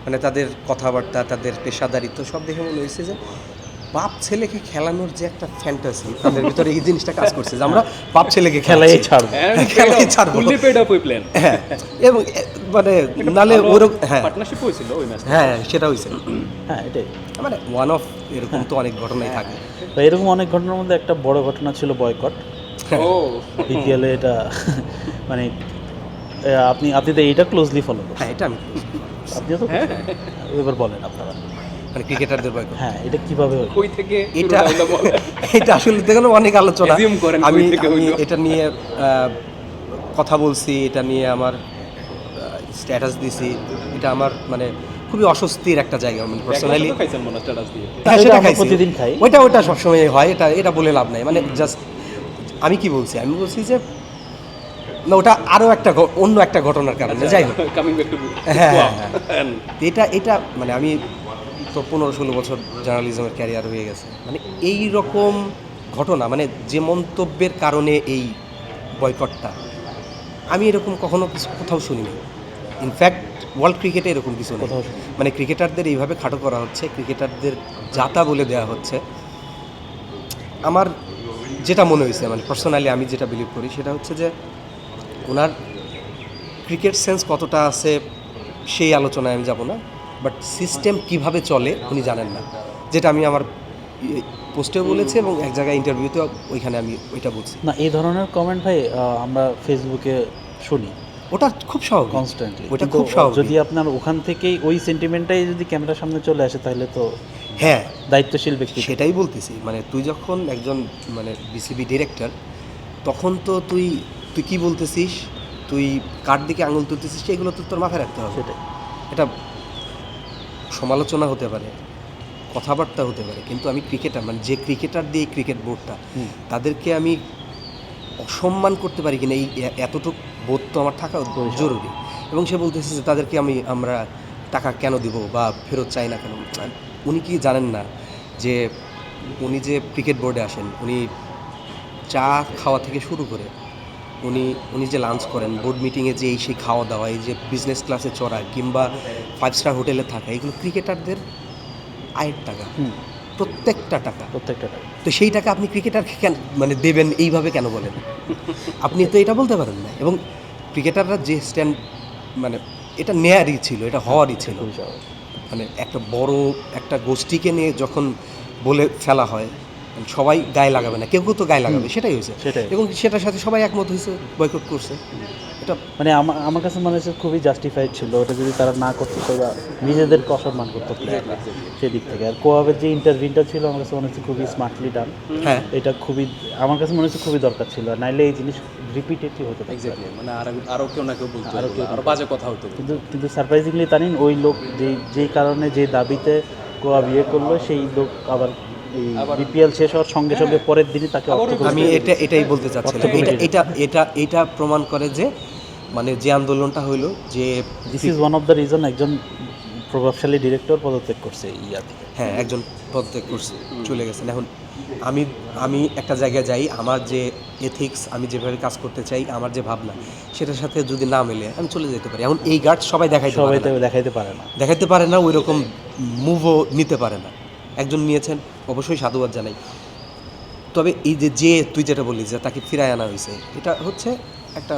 [SPEAKER 1] মানে তাদের কথাবার্তা, তাদের পেশাদারিত্ব সব দেখে মনে হয়েছে যে বাপ ছেলেকে খেলানোর যে একটা ফ্যান্টাসি তাদের ভিতরে, এই জিনিসটা কাজ করছে যে আমরা বাপ ছেলেকে খেলাই ছাড়বো। হ্যাঁ, এবং মানে নালে ওর হ্যাঁ সেটা হয়েছে।
[SPEAKER 2] হ্যাঁ, এটাই
[SPEAKER 1] মানে ওয়ান অফ এরকম তো অনেক ঘটনাই থাকে।
[SPEAKER 2] তো এরকম অনেক ঘটনার মধ্যে একটা বড় ঘটনা ছিল বয়কট বিপিএল। এটা মানে আপনি তো এইটা ক্লোজলি ফলো করেন।
[SPEAKER 1] হ্যাঁ, এটা আমি
[SPEAKER 2] আপনিও তো এবার বলেন আপনারা।
[SPEAKER 1] মানে ক্রিকেটারদের বয়কট।
[SPEAKER 2] হ্যাঁ, এটা কিভাবে হলো?
[SPEAKER 3] কই থেকে
[SPEAKER 1] এটা এটা আসলে দেখুন অনেক আলোচনা,
[SPEAKER 3] Assume করেন কই
[SPEAKER 1] আমি
[SPEAKER 3] থেকে
[SPEAKER 1] আমি
[SPEAKER 3] হইলো।
[SPEAKER 1] এটা নিয়ে কথা বলছি, এটা নিয়ে আমার স্ট্যাটাস দিছি। এটা আমার মানে খুবই অস্বস্তির একটা জায়গা, মানে পার্সোনালি।
[SPEAKER 3] খাইছেন মনে স্ট্যাটাস দিয়ে।
[SPEAKER 1] হ্যাঁ,
[SPEAKER 2] এটা
[SPEAKER 1] সেটা
[SPEAKER 2] আমরা
[SPEAKER 1] খাইছি।
[SPEAKER 2] প্রতিদিন খাই।
[SPEAKER 1] ওইটা সবসময় হয়, এটা বলে লাভ নাই। মানে জাস্ট আমি কি বলছি, আমি বলছি যে না, ওটা আরও অন্য একটা ঘটনার কারণে, যাই হোক।
[SPEAKER 3] কামিং ব্যাক টু
[SPEAKER 1] হ্যাঁ, এটা মানে আমি তো 15-16 বছর জার্নালিজমের ক্যারিয়ার হয়ে গেছে, মানে এই রকম ঘটনা, মানে যে মন্তব্যের কারণে এই বয়কটটা, আমি এরকম কখনো কোথাও শুনিনি। ইনফ্যাক্ট ওয়ার্ল্ড ক্রিকেটে এরকম কিছু নেই।
[SPEAKER 2] কোথাও শুনিনি।
[SPEAKER 1] মানে ক্রিকেটারদের এইভাবে খাটো করা হচ্ছে, ক্রিকেটারদের জাতা বলে দেওয়া হচ্ছে। আমার যেটা মনে হয়েছে, মানে পার্সোনালি আমি যেটা বিলিভ করি, সেটা হচ্ছে যে ওনার ক্রিকেট সেন্স কতটা আছে সেই আলোচনায় আমি যাব না, বাট সিস্টেম কিভাবে চলে উনি জানেন না, যেটা আমি আমার পোস্টেও বলেছি এবং এক জায়গায় ইন্টারভিউতেও ওইখানে আমি ওইটা বলছি।
[SPEAKER 2] না, এই ধরনের কমেন্ট ভাই আমরা ফেসবুকে শুনি
[SPEAKER 1] ওটা খুব স্বাভাবিক,
[SPEAKER 2] কনস্ট্যান্টলি।
[SPEAKER 1] ওটা খুব স্বাভাবিক।
[SPEAKER 2] যদি আপনার ওখান থেকেই ওই সেন্টিমেন্টটাই যদি ক্যামেরার সামনে চলে আসে, তাহলে তো
[SPEAKER 1] হ্যাঁ,
[SPEAKER 2] দায়িত্বশীল ব্যক্তি।
[SPEAKER 1] সেটাই বলতেছি। মানে তুই যখন একজন মানে বিসিবি ডিরেক্টর, তখন তো তুই কি বলতেছিস, তুই কার দিকে আঙুল তুলতেছিস, এগুলো তো তোর মাথায় রাখতে হবে।
[SPEAKER 2] সেটাই।
[SPEAKER 1] এটা সমালোচনা হতে পারে, কথাবার্তা হতে পারে, কিন্তু আমি ক্রিকেটার, মানে যে ক্রিকেটার দিয়ে ক্রিকেট বোর্ডটা, তাদেরকে আমি অসম্মান করতে পারি কিনা, এই এতটুকু বোধ তো আমার থাকা জরুরি। এবং সে বলতেছে যে তাদেরকে আমরা টাকা কেন দিব বা ফেরত চাই না কেন। উনি কি জানেন না যে উনি যে ক্রিকেট বোর্ডে আসেন, উনি চা খাওয়া থেকে শুরু করে উনি যে লাঞ্চ করেন, বোর্ড মিটিংয়ে যে সেই খাওয়া দাওয়া, এই যে বিজনেস ক্লাসে চড়া কিংবা 5 স্টার হোটেলে থাকা, এগুলো ক্রিকেটারদের আয়ের টাকা, প্রত্যেকটা টাকা। তো সেই টাকা আপনি ক্রিকেটারকে কেন মানে দেবেন এইভাবে কেন বলেন? আপনি তো এটা বলতে পারেন না। এবং ক্রিকেটাররা যে স্ট্যান্ড, মানে এটা নেয়ারই ছিল, এটা হওয়ারই ছিল। মানে একটা বড় একটা গোষ্ঠীকে নিয়ে যখন বলে ফেলা হয়, সবাই গায়ে লাগাবে না, কেউ তো গায়ে লাগাবে, সেটাই হয়েছে। এবং সেটার সাথে সবাই একমত হয়েছে, বয়কট করছে। এটা
[SPEAKER 2] মানে আমার কাছে মনে হচ্ছে খুবই জাস্টিফাইড ছিল। ওটা যদি তারা না করতো, তারা নিজেদেরকে অসম্মান করতো সেদিক থেকে। আর কোয়াবের যে ইন্টারভিউটা ছিল, আমার কাছে মনে হচ্ছে খুবই স্মার্টলি ডান।
[SPEAKER 1] হ্যাঁ,
[SPEAKER 2] এটা খুবই, আমার কাছে মনে হচ্ছে খুবই দরকার ছিল, নাইলে এই জিনিস রিপিটেডলি হতে পারে।
[SPEAKER 3] এক্স্যাক্টলি, মানে আরো কেউ না কেউ বলতো, আরো বাজে কথা হতো।
[SPEAKER 2] কিন্তু সারপ্রাইজিংলি জানেন, ওই লোক যেই কারণে যে দাবিতে কোয়া বিয়ে করলো, সেই লোক আবার এই বিপিএল শেষ হওয়ার সঙ্গে সঙ্গে পরের দিনই তাকে
[SPEAKER 1] আমি এটাই বলতে চাচ্ছিলাম। এটা প্রমাণ করে যে মানে যে আন্দোলনটা হইলো, যে
[SPEAKER 2] this is one of the reason একজন প্রভাবশালী ডিরেক্টর পদত্যাগ করছে ইয়া থেকে।
[SPEAKER 1] হ্যাঁ, একজন পদত্যাগ করছে, চলে গেছেন। এখন আমি একটা জায়গায় যাই, আমার যে এথিক্স, আমি যেভাবে কাজ করতে চাই, আমার যে ভাবনা, সেটার সাথে যদি না মেলে আমি চলে যেতে পারি। এখন এই গার্ড সবাই দেখাইতে পারে না, ওই রকম মুভও নিতে পারে না। একজন নিয়েছেন, অবশ্যই সাধুবাদ জানাই। তবে এই যে তুই যেটা বললি যে তাকে ফিরায় আনা হয়েছে, এটা হচ্ছে একটা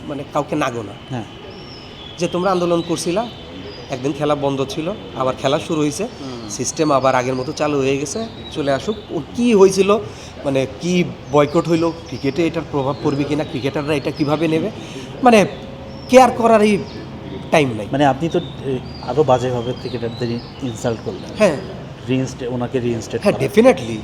[SPEAKER 1] মানে কাউকে নাগোনা।
[SPEAKER 2] হ্যাঁ,
[SPEAKER 1] যে তোমরা আন্দোলন করছিলা, একদিন খেলা বন্ধ ছিল, আবার খেলা শুরু হয়েছে, সিস্টেম আবার আগের মতো চালু হয়ে গেছে, চলে আসুক। ও কী হয়েছিল, মানে কি বয়কট হইলো, ক্রিকেটে এটার প্রভাব পড়বে কিনা, ক্রিকেটাররা এটা কিভাবে নেবে, মানে কেয়ার করারই টাইম নাই।
[SPEAKER 2] মানে আপনি তো আরও বাজেভাবে ক্রিকেটারদের ইনসাল্ট করলেন।
[SPEAKER 1] হ্যাঁ,
[SPEAKER 2] ওনাকে রিইনস্টেট।
[SPEAKER 1] হ্যাঁ, ডেফিনেটলি।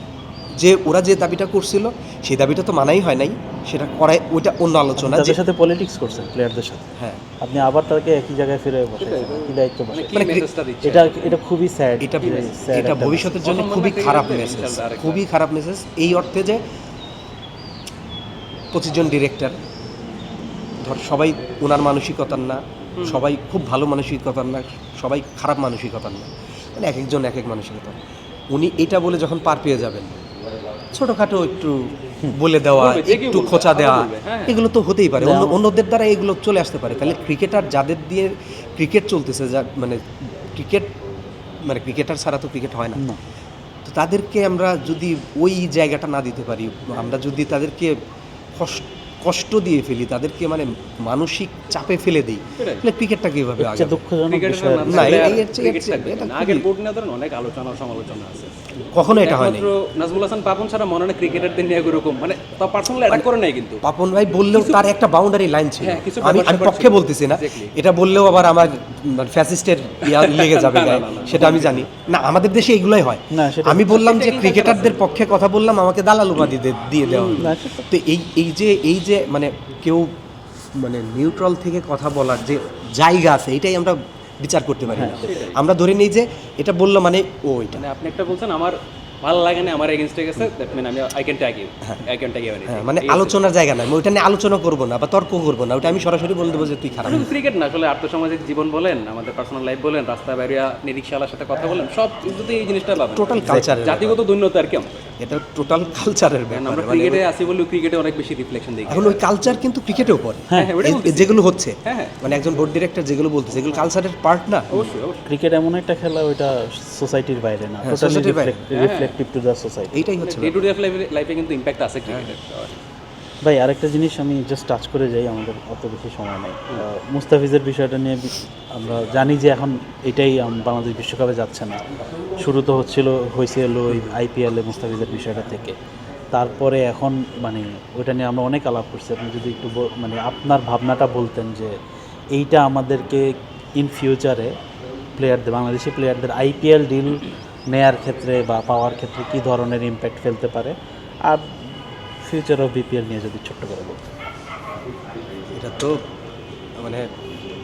[SPEAKER 1] যে ওরা যে দাবিটা করছিল, সেই দাবিটা তো মানাই হয় নাই, সেটা করায় ওইটা অন্য আলোচনা।
[SPEAKER 2] তাদের সাথে পলিটিক্স করছেন প্লেয়ারদের সাথে।
[SPEAKER 1] হ্যাঁ,
[SPEAKER 2] আপনি আবার তাকে একই জায়গায় ফিরে বসাইছেন, কি দায়িত্ব বসে।
[SPEAKER 3] মানে মেসেজটা দিচ্ছে,
[SPEAKER 2] এটা খুবই স্যাড।
[SPEAKER 1] এটা ভবিষ্যতের জন্য খুবই খারাপ মেসেজ, খুবই খারাপ মেসেজ। এই অর্থে যে 25 জন ডিরেক্টর, ধর সবাই ওনার মানসিকতার না, সবাই খুব ভালো মানসিকতার না, সবাই খারাপ মানসিকতার না, মানে এক একজন এক এক মানসিকতা। উনি এটা বলে যখন পার পেয়ে যাবেন, ছোটোখাটো একটু বলে দেওয়া, একটু খোঁচা দেওয়া, এগুলো তো হতেই পারে, অন্যদের দ্বারা এগুলো চলে আসতে পারে। তাহলে ক্রিকেটার যাদের দিয়ে ক্রিকেট চলতেছে, যা মানে ক্রিকেটার ছাড়া তো ক্রিকেট হয় না, তো তাদেরকে আমরা যদি ওই জায়গাটা না দিতে পারি, আমরা যদি তাদেরকে কষ্ট দিয়ে ফেলি, তাদেরকে মানে মানসিক চাপে ফেলে দিই, তাহলে ক্রিকেটটা কিভাবে আগে
[SPEAKER 2] দুঃখজনক বিষয়।
[SPEAKER 3] আগের বোর্ড নিয়ে ধরেন অনেক আলোচনা সমালোচনা আছে,
[SPEAKER 1] কখনো এটা হয় না।
[SPEAKER 3] নাজমুল হাসান পাপন ছাড়া মনে হয় ক্রিকেটারদের নিয়ে এরকম মানে তা পার্সোনাল অ্যাটাক করে নাই, কিন্তু
[SPEAKER 1] পাপন ভাই বললেও তার একটা বাউন্ডারি লাইন ছিল। আমি পক্ষে বলতেছি না, এটা বললেও আবার আমার মানে ফ্যাসিস্টের লেগে যাবে গায়ে, সেটা আমি জানি না। আমাদের দেশে এগুলোই হয়।
[SPEAKER 2] না, সেটা-
[SPEAKER 1] আমি বললাম যে ক্রিকেটারদের পক্ষে কথা বললাম, আমাকে দালাল উপাধি দিয়ে দেওয়া হলো।
[SPEAKER 2] না, সেটা-
[SPEAKER 1] তো এই যে মানে কেউ মানে নিউট্রাল থেকে কথা বলার যে জায়গা আছে, এটাই আমরা বিচার করতে পারি না। আমরা ধরে নিই যে এটা বললো মানে ও এটা।
[SPEAKER 3] মানে আপনি একটা বলছেন আমার ভালো লাগে না, আমার এগেইনস্টে গেছে, দ্যাট মিন আমি I can tag you, I can tag you
[SPEAKER 1] হ্যাঁ, মানে আলোচনার জায়গা নাই, আমি ওইটা নিয়ে আলোচনা করবো না বা তর্ক করবো না, ওটা আমি সরাসরি বলে দেবো যে তুই খারাপ।
[SPEAKER 3] শুধু ক্রিকেট না, আসলে আর্থসামাজিক জীবন বলেন, আমাদের পার্সোনাল লাইফ বলেন, রাস্তায় বাইরে নিরিকশালার সাথে কথা বলেন, সব কিছুতে এই জিনিসটা পাবেন।
[SPEAKER 1] টোটাল কালচারের
[SPEAKER 3] জাতিগত দৈন্যতা আর কি
[SPEAKER 1] এটা টোটাল কালচারের
[SPEAKER 3] আমরা
[SPEAKER 1] ব্যাপার। মানে
[SPEAKER 3] ক্রিকেটে আসি বলে ক্রিকেটে অনেক বেশি রিফ্লেকশন দেখি।
[SPEAKER 1] এখন ওই কালচার কিন্তু ক্রিকেটেও পড়ে,
[SPEAKER 3] হ্যাঁ, ওটাই বলতেছি।
[SPEAKER 1] যেগুলো হচ্ছে
[SPEAKER 3] হ্যাঁ, হ্যাঁ।
[SPEAKER 1] মানে একজন বোর্ড ডিরেক্টর যেগুলো বলতেছে এগুলো কালচারের পার্ট না।
[SPEAKER 3] অবশ্যই অবশ্যই।
[SPEAKER 2] ক্রিকেট এমন একটা খেলা, ওইটা সোসাইটির বাইরে না,
[SPEAKER 1] হ্যাঁ,
[SPEAKER 2] টোটালি
[SPEAKER 1] society-র বাইরে।
[SPEAKER 2] Reflective to the society.
[SPEAKER 1] এইটাই হচ্ছে
[SPEAKER 3] ডে টু ডে লাইফে কিন্তু ইম্প্যাক্ট আছে ক্রিকেটের।
[SPEAKER 2] ভাই আরেকটা জিনিস আমি জাস্ট টাচ করে যাই, আমাদের অত বেশি সময় নেই। মুস্তাফিজের বিষয়টা নিয়ে আমরা জানি যে এখন এটাই বাংলাদেশ বিশ্বকাপে যাচ্ছে না। শুরু তো হয়েছিল ওই আইপিএলে মুস্তাফিজের বিষয়টা থেকে, তারপরে এখন মানে ওইটা নিয়ে আমরা অনেক আলাপ করছি। আপনি যদি একটু মানে আপনার ভাবনাটা বলতেন যে এইটা আমাদেরকে ইন ফিউচারে বাংলাদেশি প্লেয়ারদের আইপিএল ডিল নেয়ার ক্ষেত্রে বা পাওয়ার ক্ষেত্রে কী ধরনের ইম্প্যাক্ট ফেলতে পারে, আর ফিউচার অফ বিপিএল নিয়ে যদি ছোট্ট করে বলতেন।
[SPEAKER 1] এটা তো মানে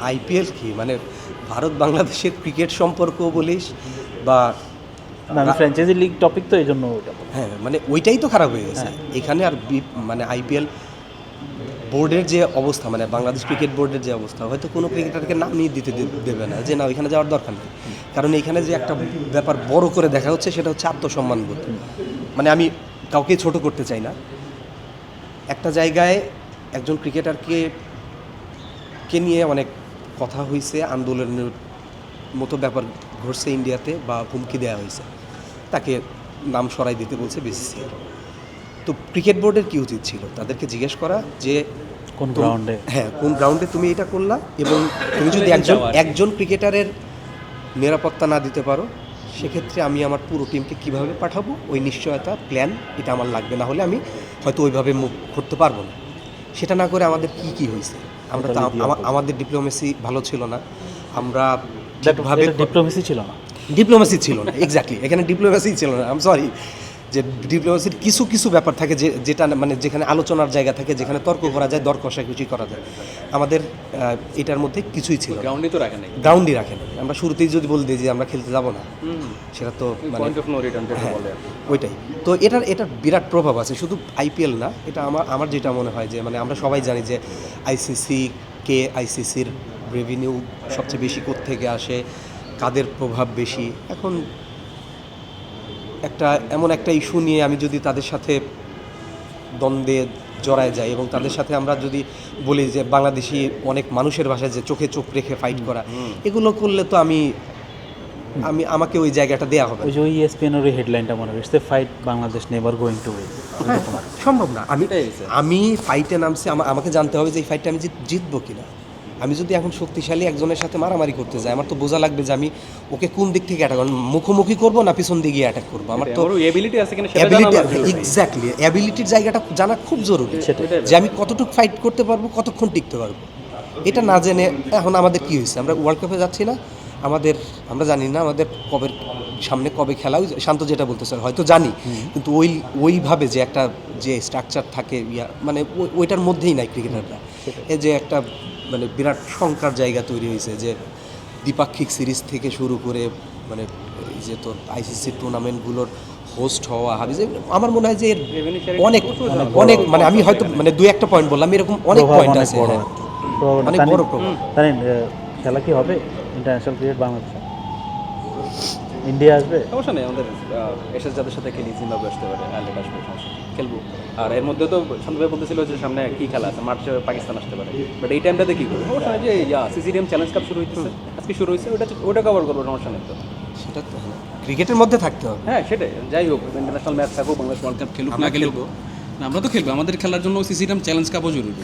[SPEAKER 1] আইপিএল কি মানে ভারত বাংলাদেশের ক্রিকেট সম্পর্ক বলিস বা
[SPEAKER 2] আমি ফ্র্যাঞ্চাইজি লিগ টপিক তো এই জন্য ওটা বললাম।
[SPEAKER 1] হ্যাঁ, মানে ওইটাই তো খারাপ হয়ে গেছে এখানে। আর মানে আইপিএল বোর্ডের যে অবস্থা, মানে বাংলাদেশ ক্রিকেট বোর্ডের যে অবস্থা, হয়তো কোনো ক্রিকেটারকে নাম নিয়ে দিতে দেবে না যে না ওইখানে যাওয়ার দরকার নেই। কারণ এখানে যে একটা ব্যাপার বড় করে দেখা হচ্ছে সেটা হচ্ছে আত্মসম্মানবোধ। মানে আমি কাউকে ছোট করতে চাই না, একটা জায়গায় একজন ক্রিকেটারকে নিয়ে অনেক কথা হয়েছে, আন্দোলনের মতো ব্যাপার ঘটছে ইন্ডিয়াতে, বা হুমকি দেওয়া হয়েছে, তাকে নাম সরাই দিতে বলছে বিসিসিআই। তো ক্রিকেট বোর্ডের কি উচিত ছিল? তাদেরকে জিজ্ঞেস করা যে
[SPEAKER 2] কোন গ্রাউন্ডে,
[SPEAKER 1] হ্যাঁ কোন গ্রাউন্ডে তুমি এটা করলা, এবং তুমি যদি একজন ক্রিকেটারের নিরাপত্তা না দিতে পারো, সেক্ষেত্রে আমি আমার পুরো টিমকে কিভাবে পাঠাবো, ওই নিশ্চয়তা প্ল্যান এটা আমার লাগবে, না হলে আমি হয়তো ওইভাবে মুভ করতে পারবো না। সেটা না করে আমাদের কি হয়েছে, আমরা তো আমাদের ডিপ্লোমেসি ভালো ছিল না, আমরা ঠিকভাবে
[SPEAKER 2] ডিপ্লোমেসি ছিল না।
[SPEAKER 1] ডিপ্লোমেসি ছিল না, এক্স্যাক্টলি, এখানে ডিপ্লোমেসি ছিল না। আম সরি, যে ডিপ্লোমেসির কিছু ব্যাপার থাকে যেটা মানে যেখানে আলোচনার জায়গা থাকে, যেখানে তর্ক করা যায়, দর কষাকষি করা যায়। আমাদের এটার মধ্যে কিছুই ছিল না,
[SPEAKER 3] গ্রাউন্ডই তো রাখে নাই।
[SPEAKER 1] গ্রাউন্ডই রাখেন। আমরা শুরুতেই যদি বলে দিই যে আমরা খেলতে যাব না, সেটা তো মানে
[SPEAKER 3] পয়েন্ট অফ নো রিটার্ন যেটা
[SPEAKER 1] হ্যাঁ,
[SPEAKER 3] বলে।
[SPEAKER 1] ওইটাই তো। এটার বিরাট প্রভাব আছে, শুধু আইপিএল না, এটা আমার যেটা মনে হয় যে মানে আমরা সবাই জানি যে আইসিসির রেভিনিউ সবচেয়ে বেশি কোত্থেকে আসে, কাদের প্রভাব বেশি। এখন এমন একটা ইস্যু নিয়ে আমি যদি তাদের সাথে দ্বন্দ্বে জড়ায় যাই, এবং তাদের সাথে আমরা যদি বলি যে বাংলাদেশি অনেক মানুষের ভাষায় যে চোখে চোখ রেখে ফাইট করা, এগুলো করলে তো আমাকে ওই জায়গাটা দেওয়া হবে।
[SPEAKER 2] ওই যে ওই ESPN এর হেডলাইনটা মনে হচ্ছে, fight Bangladesh never going to win.
[SPEAKER 1] সম্ভব না। আমি ফাইটে নামছি, আমাকে জানতে হবে যে এই ফাইটটা আমি জিতবো কিনা। আমি যদি এখন শক্তিশালী একজনের সাথে মারামারি করতে যাই, আমার তো বোঝা লাগবে যে আমি ওকে কোন দিক থেকে অ্যাটাক করব, মুখোমুখি করবো না পিছন দিকে গিয়ে অ্যাটাক করবো। আমার তো
[SPEAKER 3] এবিলিটি আছে কিনা সেটা জানা দরকার।
[SPEAKER 1] এক্স্যাক্টলি, অ্যাবিলিটির জায়গাটা জানা খুব জরুরি, যে আমি কতটুকু ফাইট করতে পারবো, কতক্ষণ টিকতে পারবো। এটা না জেনে এখন আমাদের কি হয়েছে, আমরা ওয়ার্ল্ড কাপে যাচ্ছি না, আমরা জানি না আমাদের সামনে কবে খেলা। শান্ত যেটা বলতে স্যার হয়তো জানি, কিন্তু ওইভাবে যে একটা যে স্ট্রাকচার থাকে মানে ওইটার মধ্যেই নাই ক্রিকেটাররা। এই যে একটা মানে বিরাট শঙ্কার জায়গা তৈরি হয়েছে, যে দ্বিপাক্ষিক সিরিজ থেকে শুরু করে মানে এই যে তোর আইসিসি টুর্নামেন্টগুলোর হোস্ট হওয়া হাবি, যে আমার মনে হয় যে অনেক মানে আমি হয়তো মানে দুই একটা পয়েন্ট বললাম, এরকম অনেক পয়েন্ট আছে, অনেক বড় প্রভাব।
[SPEAKER 2] জানেন খেলা কি হবে ইন্টারন্যাশনাল ক্রিকেট বাংলাদেশে? ইন্ডিয়া আসবে?
[SPEAKER 3] সমস্যা নেই, আমাদের এসএস যাদের সাথে খেলি, জিম্বাবুয়ে আসতে পারে, আয়ারল্যান্ড আসবে, খেলবো। আর এর মধ্যে তো শান্তভাই বলতেছিল যে সামনে কি খেলা আছে, মার্চে পাকিস্তান আসতে পারে, বাট এই টাইমটাতে কি করবো? সমস্যা নেই, যে সিসিডিএম চ্যালেঞ্জ কাপ শুরু হইতেছে, আজকে শুরু হয়েছে, ওটা কভার করবো, সমস্যা নেই তো।
[SPEAKER 1] সেটা তো ক্রিকেটের মধ্যে থাকতে হবে।
[SPEAKER 3] হ্যাঁ সেটাই, যাই হোক ইন্টারন্যাশনাল ম্যাচ থাকুক, বাংলাদেশ ওয়ার্ল্ড কাপ খেলুক না খেলুক, আমরা তো খেলবো। আমাদের খেলার জন্য সিসিডিএম চ্যালেঞ্জ কাপও জরুরি।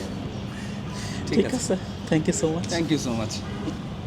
[SPEAKER 2] ঠিক আছে, thank you so much.
[SPEAKER 3] Thank you so much.